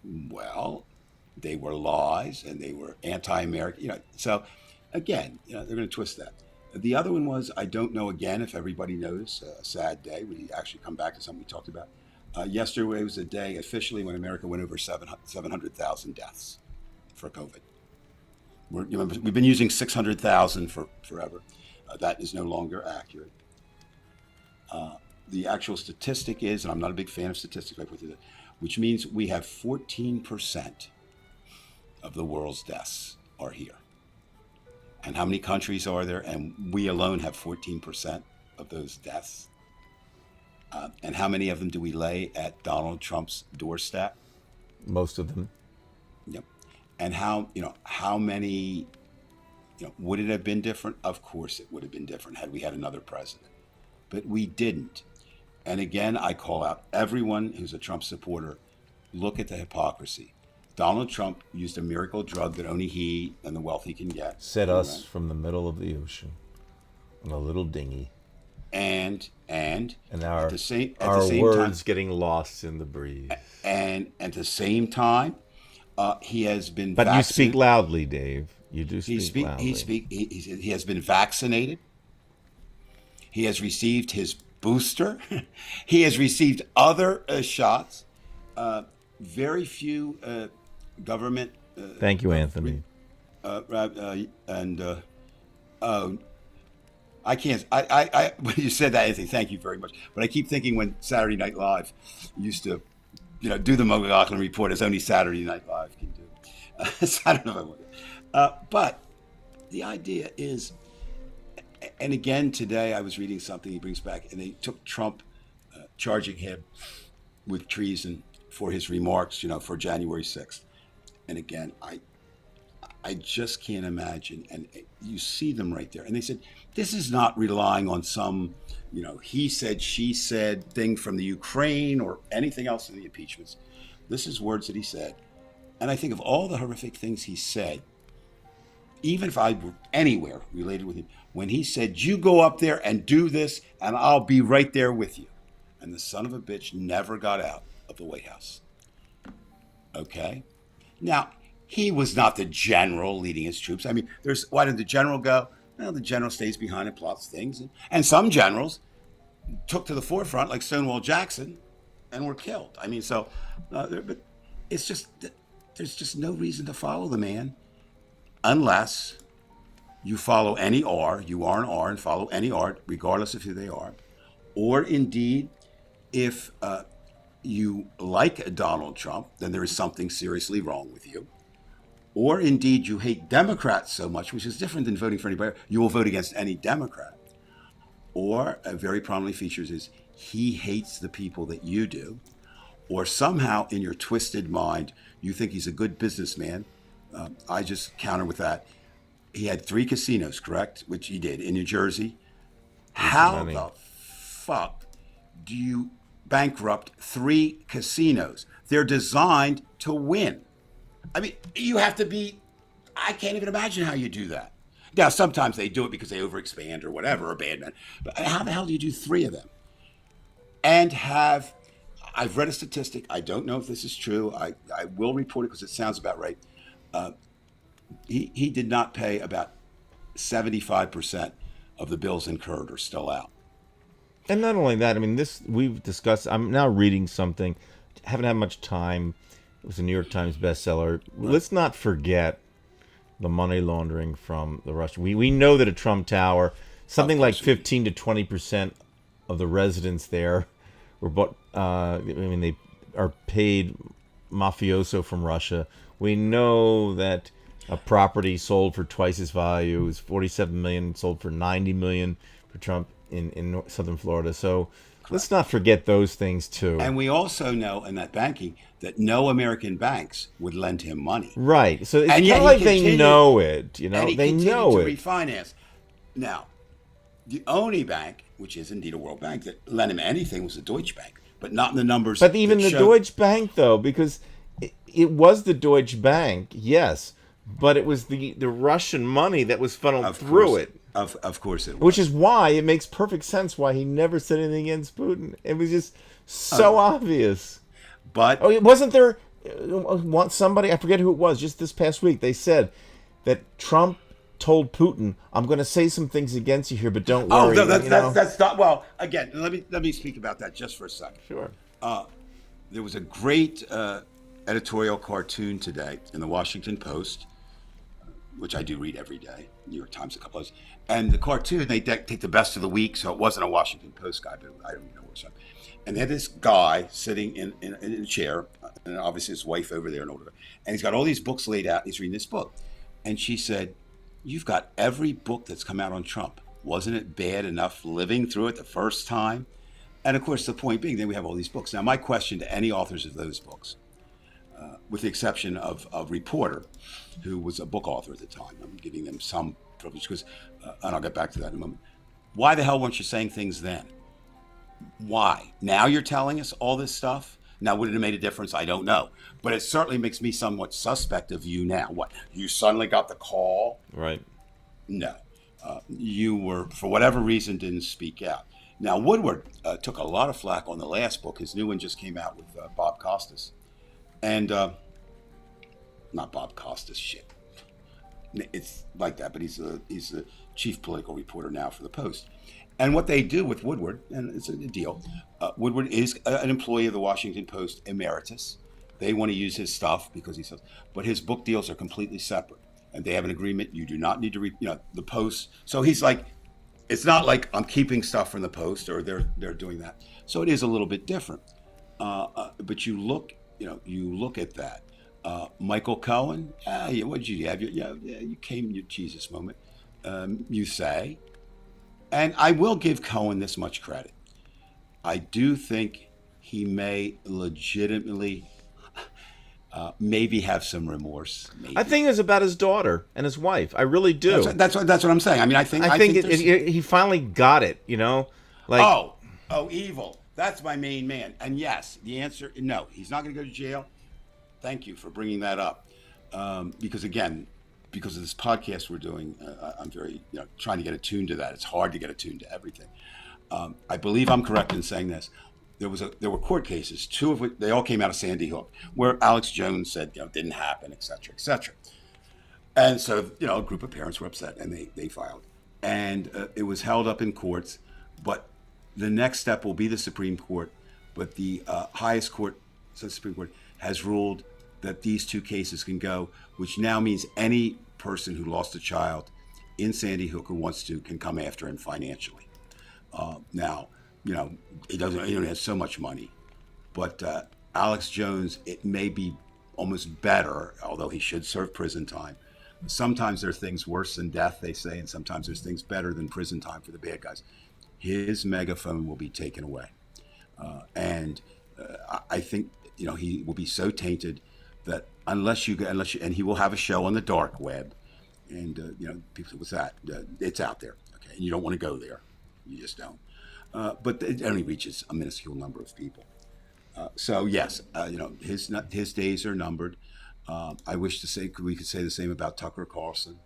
Well, they were lies and they were anti-American. So again, they're going to twist that. The other one was, I don't know again if everybody knows, a sad day. We actually come back to something we talked about. Yesterday was the day officially when America went over 700,000 deaths for COVID. We've been using 600,000 for forever. That is no longer accurate. The actual statistic is, and I'm not a big fan of statistics, which means we have 14% of the world's deaths are here. And how many countries are there? And we alone have 14% of those deaths. And how many of them do we lay at Donald Trump's doorstep? Most of them. Yep. And how many, would it have been different? Of course it would have been different had we had another president. But we didn't. And again, I call out everyone who's a Trump supporter, look at the hypocrisy. Donald Trump used a miracle drug that only he and the wealthy can get. Set us from the middle of the ocean on a little dinghy. And our at the same words time, getting lost in the breeze. And at the same time, he has been. But you speak loudly, Dave. You do speak loudly. He has been vaccinated. He has received his booster. He has received other shots. Very few government. Thank you, Anthony. I can't. I when you said that, Anthony, thank you very much. But I keep thinking when Saturday Night Live used to, do the McLaughlin report, as only Saturday Night Live can do. So I don't know if I want it. But the idea is, and again today I was reading something he brings back, and they took Trump charging him with treason for his remarks, for January 6th. And again, I just can't imagine. And you see them right there. And they said, this is not relying on some, he said, she said thing from the Ukraine or anything else in the impeachments. This is words that he said. And I think of all the horrific things he said, even if I were anywhere related with him, when he said, you go up there and do this and I'll be right there with you. And the son of a bitch never got out of the White House. Okay? Now, he was not the general leading his troops. I mean, why did the general go? Well, the general stays behind and plots things. And some generals took to the forefront, like Stonewall Jackson, and were killed. I mean, but it's just, there's just no reason to follow the man unless you follow any R, you are an R, and follow any R, regardless of who they are. Or indeed, if you like Donald Trump, then there is something seriously wrong with you. Or indeed, you hate Democrats so much, which is different than voting for anybody. You will vote against any Democrat. Or a very prominently features is he hates the people that you do. Or somehow in your twisted mind, you think he's a good businessman. I just counter with that. He had 3 casinos, correct? Which he did in New Jersey. How the fuck do you bankrupt 3 casinos? They're designed to win. I mean, you have to be, I can't even imagine how you do that. Now, sometimes they do it because they overexpand or whatever, or bad men. But how the hell do you do 3 of them? And I've read a statistic. I don't know if this is true. I will report it because it sounds about right. He did not pay about 75% of the bills incurred are still out. And not only that, I mean, this we've discussed. I'm now reading something. Haven't had much time. It was a New York Times bestseller. Right. Let's not forget the money laundering from the Russian. We know that a Trump Tower, something like 15 to 20% of the residents there were bought. I mean, they are paid mafioso from Russia. We know that a property sold for twice its value. It was 47 million, sold for 90 million for Trump in southern Florida. So let's not forget those things too. And we also know in that banking that no American banks would lend him money. Right. So it's And kind yet of he like they continued- know it. You know, And he they continued know to it. refinance. Now, the only bank, which is indeed a world bank, that lent him anything was the Deutsche Bank, but not in the numbers. But even that the show- Deutsche Bank, though, because it was the Deutsche Bank, yes, but it was the Russian money that was funneled Of through course- it. Of course it was. Which is why it makes perfect sense why he never said anything against Putin. It was just so obvious. But Oh, wasn't there somebody, I forget who it was, just this past week, they said that Trump told Putin, I'm going to say some things against you here, but don't worry. no, you know? that's not. Well, again, let me speak about that just for a second. Sure. There was a great editorial cartoon today in the Washington Post, which I do read every day, New York Times, a couple of those. And the cartoon, they take the best of the week, so it wasn't a Washington Post guy, but I don't even know which one. And they had this guy sitting in a chair, and obviously his wife over there, and he's got all these books laid out, and he's reading this book. And she said, "You've got every book that's come out on Trump. Wasn't it bad enough living through it the first time?" And of course, the point being, then we have all these books. Now, my question to any authors of those books, with the exception of Reporter, who was a book author at the time, I'm giving them some privilege, because, and I'll get back to that in a moment. Why the hell weren't you saying things then? Why? Now you're telling us all this stuff? Now, would it have made a difference? I don't know. But it certainly makes me somewhat suspect of you now. What? You suddenly got the call? Right. No. You were, for whatever reason, didn't speak out. Now, Woodward took a lot of flack on the last book. His new one just came out with Bob Costas. And, not Bob Costas, shit. It's like that, but he's the chief political reporter now for the Post. And what they do with Woodward, and it's a deal, Woodward is an employee of the Washington Post emeritus. They want to use his stuff because he says, but his book deals are completely separate. And they have an agreement. You do not need to read, the Post. So he's like, it's not like I'm keeping stuff from the Post or they're doing that. So it is a little bit different. But you look at that. Michael Cohen, what did you have? You came in your Jesus moment, you say. And I will give Cohen this much credit. I do think he may legitimately maybe have some remorse. Maybe. I think it's about his daughter and his wife. I really do. That's what I'm saying. I mean, I think he finally got it, Like, oh, evil. That's my main man. And yes, the answer, no, he's not going to go to jail. Thank you for bringing that up. Because of this podcast we're doing, I'm very, trying to get attuned to that. It's hard to get attuned to everything. I believe I'm correct in saying this. There were court cases, two of which, they all came out of Sandy Hook, where Alex Jones said, didn't happen, et cetera, et cetera. And so, a group of parents were upset and they filed. And it was held up in courts, but the next step will be the Supreme Court. But the highest court, so the Supreme Court, has ruled that these two cases can go, which now means any person who lost a child in Sandy Hook who wants to can come after him financially. Now, he only has so much money, but Alex Jones, it may be almost better, although he should serve prison time. Sometimes there are things worse than death, they say, and sometimes there's things better than prison time for the bad guys. His megaphone will be taken away. And I think, he will be so tainted that unless you, and he will have a show on the dark web. And, people say, what's that? It's out there. Okay. And you don't want to go there. You just don't. But it only reaches a minuscule number of people. So yes, his days are numbered. I wish to say we could say the same about Tucker Carlson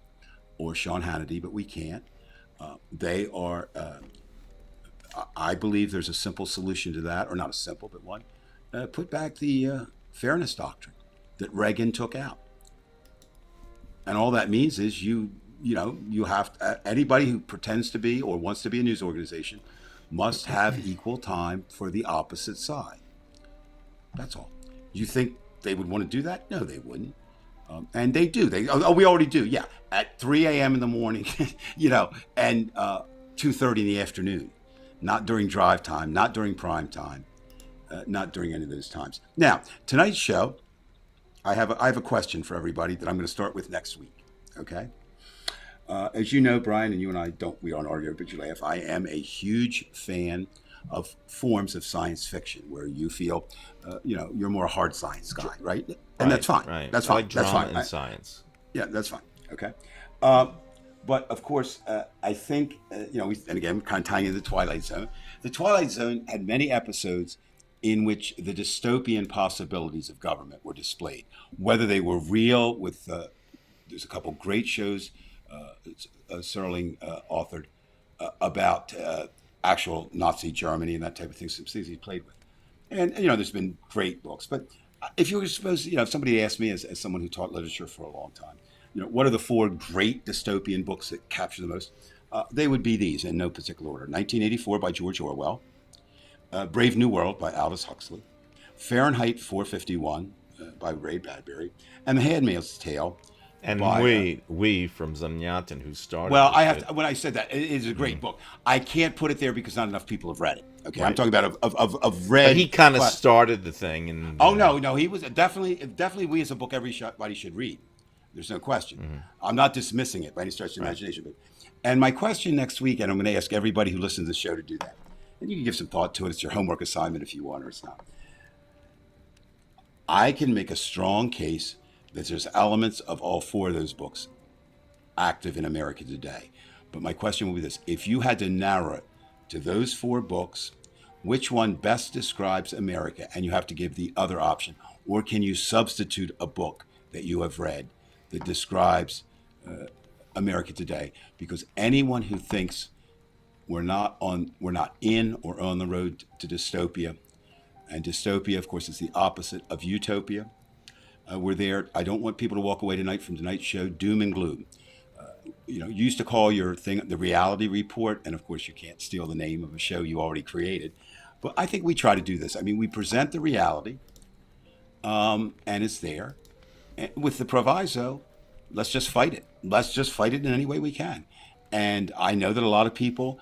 or Sean Hannity, but we can't. They are. I believe there's a simple solution to that, or not a simple, but one. Put back the fairness doctrine that Reagan took out, and all that means is you have anybody who pretends to be or wants to be a news organization must have equal time for the opposite side. That's all. You think they would want to do that? No, they wouldn't. And they do. We already do. Yeah, at 3 a.m. in the morning, and 2:30 in the afternoon. not during drive time, not during prime time, not during any of those times. Now, tonight's show, I have a question for everybody that I'm going to start with next week. Okay. As you know, Brian, and you and I we don't argue, but you laugh. I am a huge fan of forms of science fiction where you feel, you're more a hard science guy, right? And that's fine. Right. That's I fine. like drama That's fine. and science. Yeah, that's fine. Okay. But of course, I think, and again, kind of tying into the Twilight Zone. The Twilight Zone had many episodes in which the dystopian possibilities of government were displayed, whether they were real with, there's a couple great shows Serling authored about actual Nazi Germany and that type of thing, some things he played with. And there's been great books. But if you were supposed, if somebody asked me as someone who taught literature for a long time, what are the 4 great dystopian books that capture the most? They would be these in no particular order. 1984 by George Orwell, Brave New World by Aldous Huxley, Fahrenheit 451 by Ray Bradbury, and The Handmaid's Tale. And by, we from Zamyatin, who started. Well, I have to, when I said that, it is a great book. I can't put it there because not enough people have read it. Okay, I'm talking about of read. But he kind of started the thing. And oh no, he was definitely. We as a book everybody should read. There's no question. I'm not dismissing it by any stretch of the imagination. But, and my question next week, and I'm going to ask everybody who listens to the show to do that. And you can give some thought to it. It's your homework assignment if you want, or it's not. I can make a strong case that there's elements of all 4 of those books active in America today. But my question will be this. If you had to narrow it to those 4 books, which one best describes America? And you have to give the other option. Or can you substitute a book that you have read that describes America today? Because anyone who thinks we're not in or on the road to dystopia, and dystopia, of course, is the opposite of utopia. We're there. I don't want people to walk away tonight from tonight's show doom and gloom. You used to call your thing the reality report, and of course you can't steal the name of a show you already created. But I think we try to do this. I mean, we present the reality, and it's there. And with the proviso, let's just fight it. Let's just fight it in any way we can. And I know that a lot of people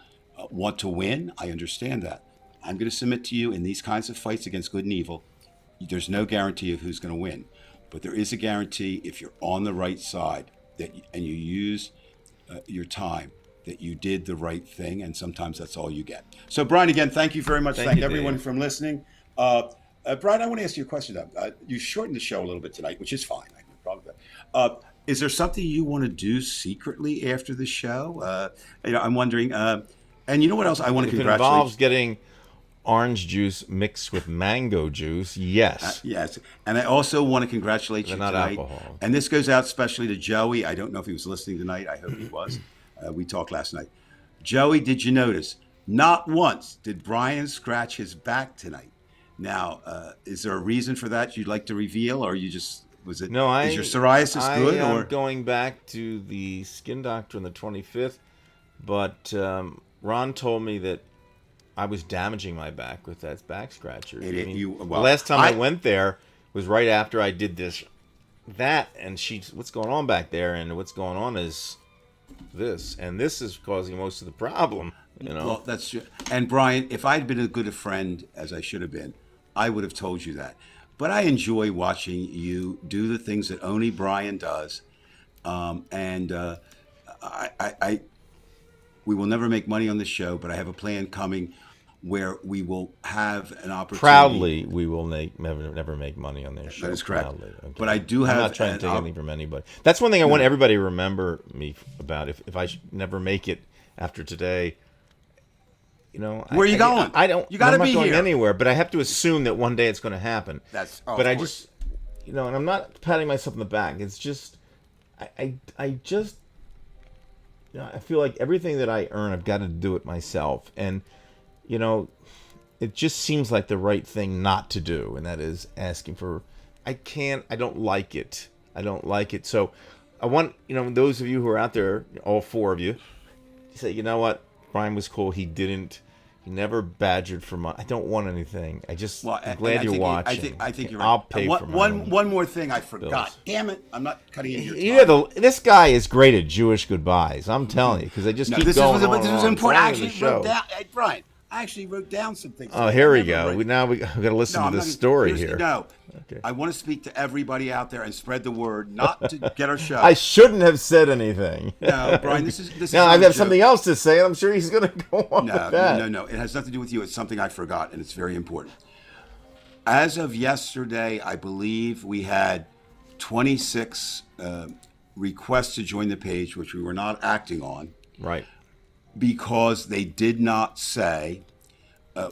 want to win. I understand that. I'm going to submit to you in these kinds of fights against good and evil, there's no guarantee of who's going to win. But there is a guarantee if you're on the right side and you use your time, that you did the right thing, and sometimes that's all you get. So, Brian, again, thank you very much. Thank you, everyone Dave. for listening. Brian, I want to ask you a question. You shortened the show a little bit tonight, which is fine. I have no problem with that. Is there something you want to do secretly after the show? I'm wondering. And you know what else I want to If it congratulate? involves getting orange juice mixed with mango juice, yes. Yes. And I also want to congratulate you They're not tonight. alcohol. And this goes out especially to Joey. I don't know if he was listening tonight. I hope he was. We talked last night. Joey, did you notice? Not once did Brian scratch his back tonight. Now, is there a reason for that you'd like to reveal, or you just is your psoriasis good? I am or going back to the skin doctor on the 25th, but Ron told me that I was damaging my back with that back scratcher. The last time I went there was right after I did that, and what's going on back there, and what's going on is this, and this is causing most of the problem. Well, that's true. And Brian, if I'd been as good a friend as I should have been, I would have told you that. But I enjoy watching you do the things that only Brian does, and we will never make money on this show, but I have a plan coming where we will have an opportunity. Proudly, we will never make money on their show. That is correct. Proudly. Okay. But I do have. I'm not trying to take anything from anybody. That's one thing I want everybody to remember me about. If I never make it after today, where are you going? I don't. You got to be I'm not going here anywhere. But I have to assume that one day it's going to happen. But I just, and I'm not patting myself on the back. It's just, I just, I feel like everything that I earn, I've got to do it myself, and. It just seems like the right thing not to do, and that is asking for. I don't like it. So I want, those of you who are out there, all 4 of you, to say, you know what, Brian was cool. He never badgered for money. I don't want anything. I'm glad you're watching. I think you're right. I'll pay for one more thing I forgot. bills. Damn it, I'm not cutting in your time. This guy is great at Jewish goodbyes. I'm telling you, because I just keep going on. This was important. The show. Brian, I actually wrote down some things. Oh, I here we remember go. right- Now we got to listen to I'm the not gonna- story here's- here. No, Okay. I want to speak to everybody out there and spread the word, not to get our show. I shouldn't have said anything. No, Brian, this is Now I not a have joke. something else to say, and I'm sure he's going to go on No, with that. no. It has nothing to do with you. It's something I forgot, and it's very important. As of yesterday, I believe we had 26 requests to join the page, which we were not acting on Right. because they did not say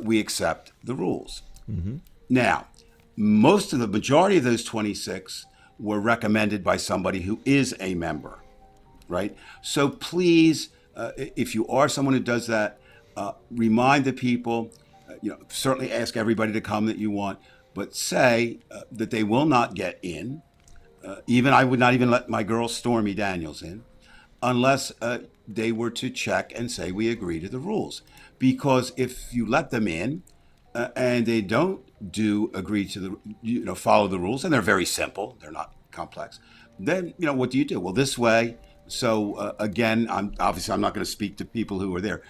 we accept the rules. Now, the majority of those 26 were recommended by somebody who is a member, right? So please, if you are someone who does that, remind the people, certainly ask everybody to come that you want, but say that they will not get in. Even I would not even let my girl Stormy Daniels in unless they were to check and say we agree to the rules. Because if you let them in and they don't agree to follow the rules, and they're very simple, they're not complex, then what do you do? Well, this way. So again, I'm not going to speak to people who are there,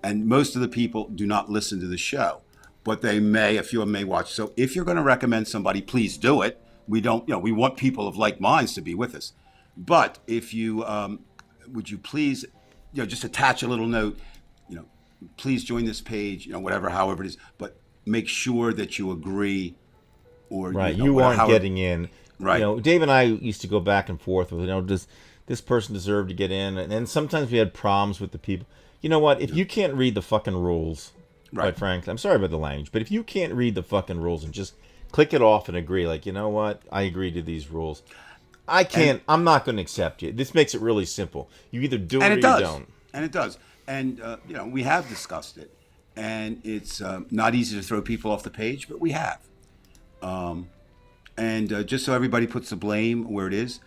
and most of the people do not listen to the show, but a few of them may watch. So if you're going to recommend somebody, please do it. We don't, we want people of like minds to be with us. But if you, would you please, just attach a little note, please join this page, however it is, but make sure that you agree or Right. You aren't getting in. Right. Dave and I used to go back and forth with, does this person deserve to get in? And then sometimes we had problems with the people. You know what? If you can't read the fucking rules, quite frankly, I'm sorry about the language, but if you can't read the fucking rules and just click it off and agree, like, you know what? I agree to these rules. I'm not going to accept you. This makes it really simple. You either do it or you don't. And it does. And, we have discussed it. And it's not easy to throw people off the page, but we have. And just so everybody puts the blame where it is,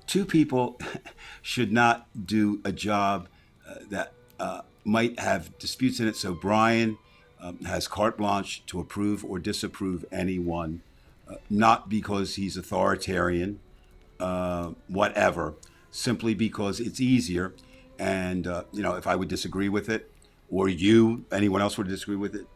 two people should not do a job that might have disputes in it. So Brian has carte blanche to approve or disapprove anyone, not because he's authoritarian, whatever, simply because it's easier. And, if I would disagree with it, or anyone else would disagree with it,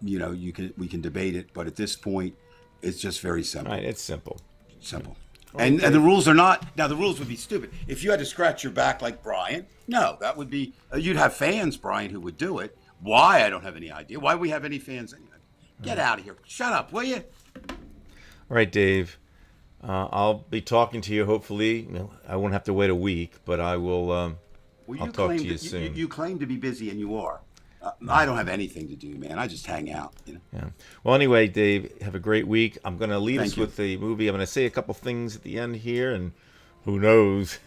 we can debate it. But at this point, it's just very simple. Right, it's simple. Simple. And the rules are not, now the rules would be stupid. If you had to scratch your back like Brian, no, that would be, you'd have fans, Brian, who would do it. Why? I don't have any idea. Why we have any fans anyway? Get out of here. Shut up, will you? All right, Dave. I'll be talking to you, hopefully. I won't have to wait a week, but I will, I'll talk to you soon. You claim to be busy, and you are. I don't have anything to do, man. I just hang out. Yeah. Well, anyway, Dave, have a great week. I'm going to leave us you. with the movie. I'm going to say a couple things at the end here, and who knows?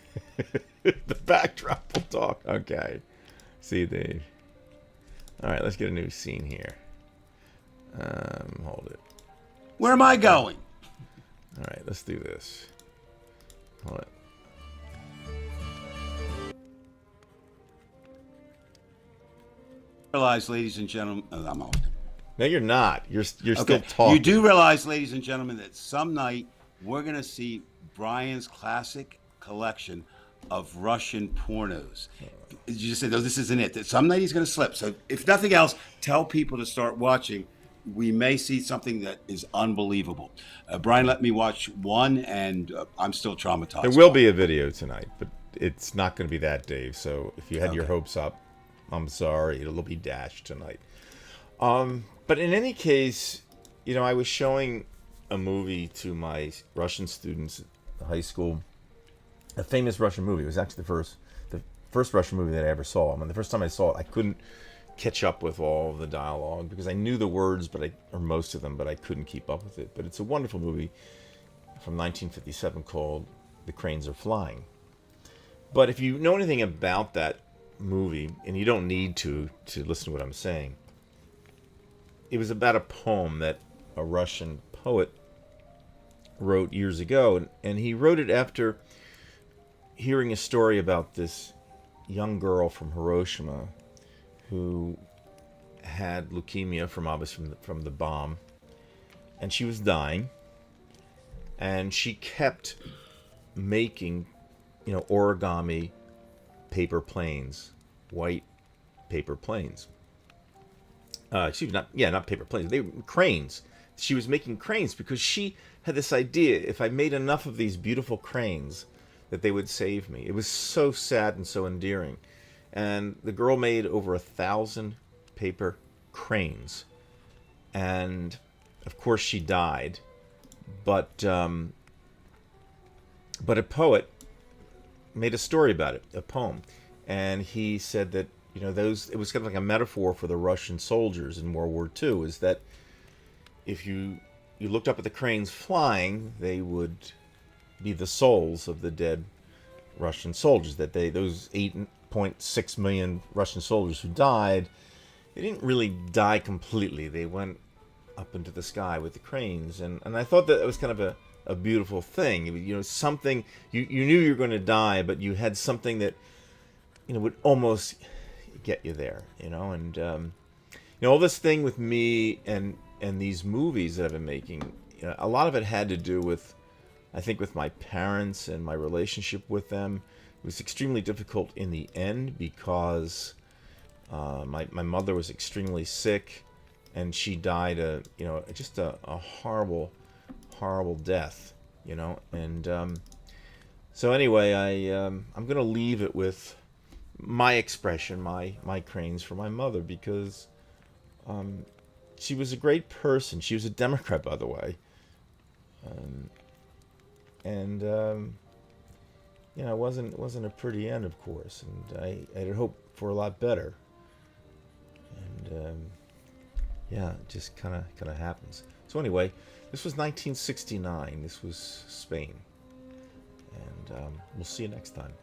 The backdrop will talk. Okay. See you, Dave. All right, let's get a new scene here. Hold it. Where am I going? All right, let's do this. Hold it. Realize, ladies and gentlemen, I'm off. No, you're not. You're still Okay. talking. You do realize, ladies and gentlemen, that some night we're going to see Brian's classic collection of Russian pornos. You just said, "No, this isn't it." That some night he's going to slip. So, if nothing else, tell people to start watching. We may see something that is unbelievable. Brian let me watch one, and I'm still traumatized. There will be a video tonight, but it's not going to be that, Dave. So if you had your hopes up, I'm sorry. It'll be dashed tonight. But in any case, I was showing a movie to my Russian students at high school. A famous Russian movie. It was actually the first Russian movie that I ever saw. I mean, the first time I saw it, I couldn't catch up with all of the dialogue because I knew the words, or most of them, but I couldn't keep up with it. But it's a wonderful movie from 1957 called The Cranes Are Flying. But if you know anything about that movie, and you don't need to listen to what I'm saying, it was about a poem that a Russian poet wrote years ago, and he wrote it after hearing a story about this young girl from Hiroshima who had leukemia from the bomb, and she was dying, and she kept making origami paper planes, white paper planes. Excuse me, not paper planes. They were cranes. She was making cranes because she had this idea: if I made enough of these beautiful cranes, that they would save me. It was so sad and so endearing. And the girl made over 1,000 paper cranes, and of course she died. But a poet made a story about it, a poem, and he said that it was kind of like a metaphor for the Russian soldiers in World War II. Is that if you looked up at the cranes flying, they would be the souls of the dead Russian soldiers. That those 8.6 million Russian soldiers who died, they didn't really die completely. They went up into the sky with the cranes, and I thought that it was kind of a beautiful thing. Something you knew you were going to die, but you had something that would almost get you there. And all this thing with me and these movies that I've been making, a lot of it had to do with, I think, with my parents and my relationship with them. It was extremely difficult in the end because my mother was extremely sick, and she died just a horrible death, and so anyway, I'm gonna leave it with my expression, my cranes for my mother, because she was a great person. She was a Democrat, by the way, and it wasn't a pretty end, of course, and I had hoped for a lot better, and it just kind of happens. So anyway, this was 1969. This was Spain, and we'll see you next time.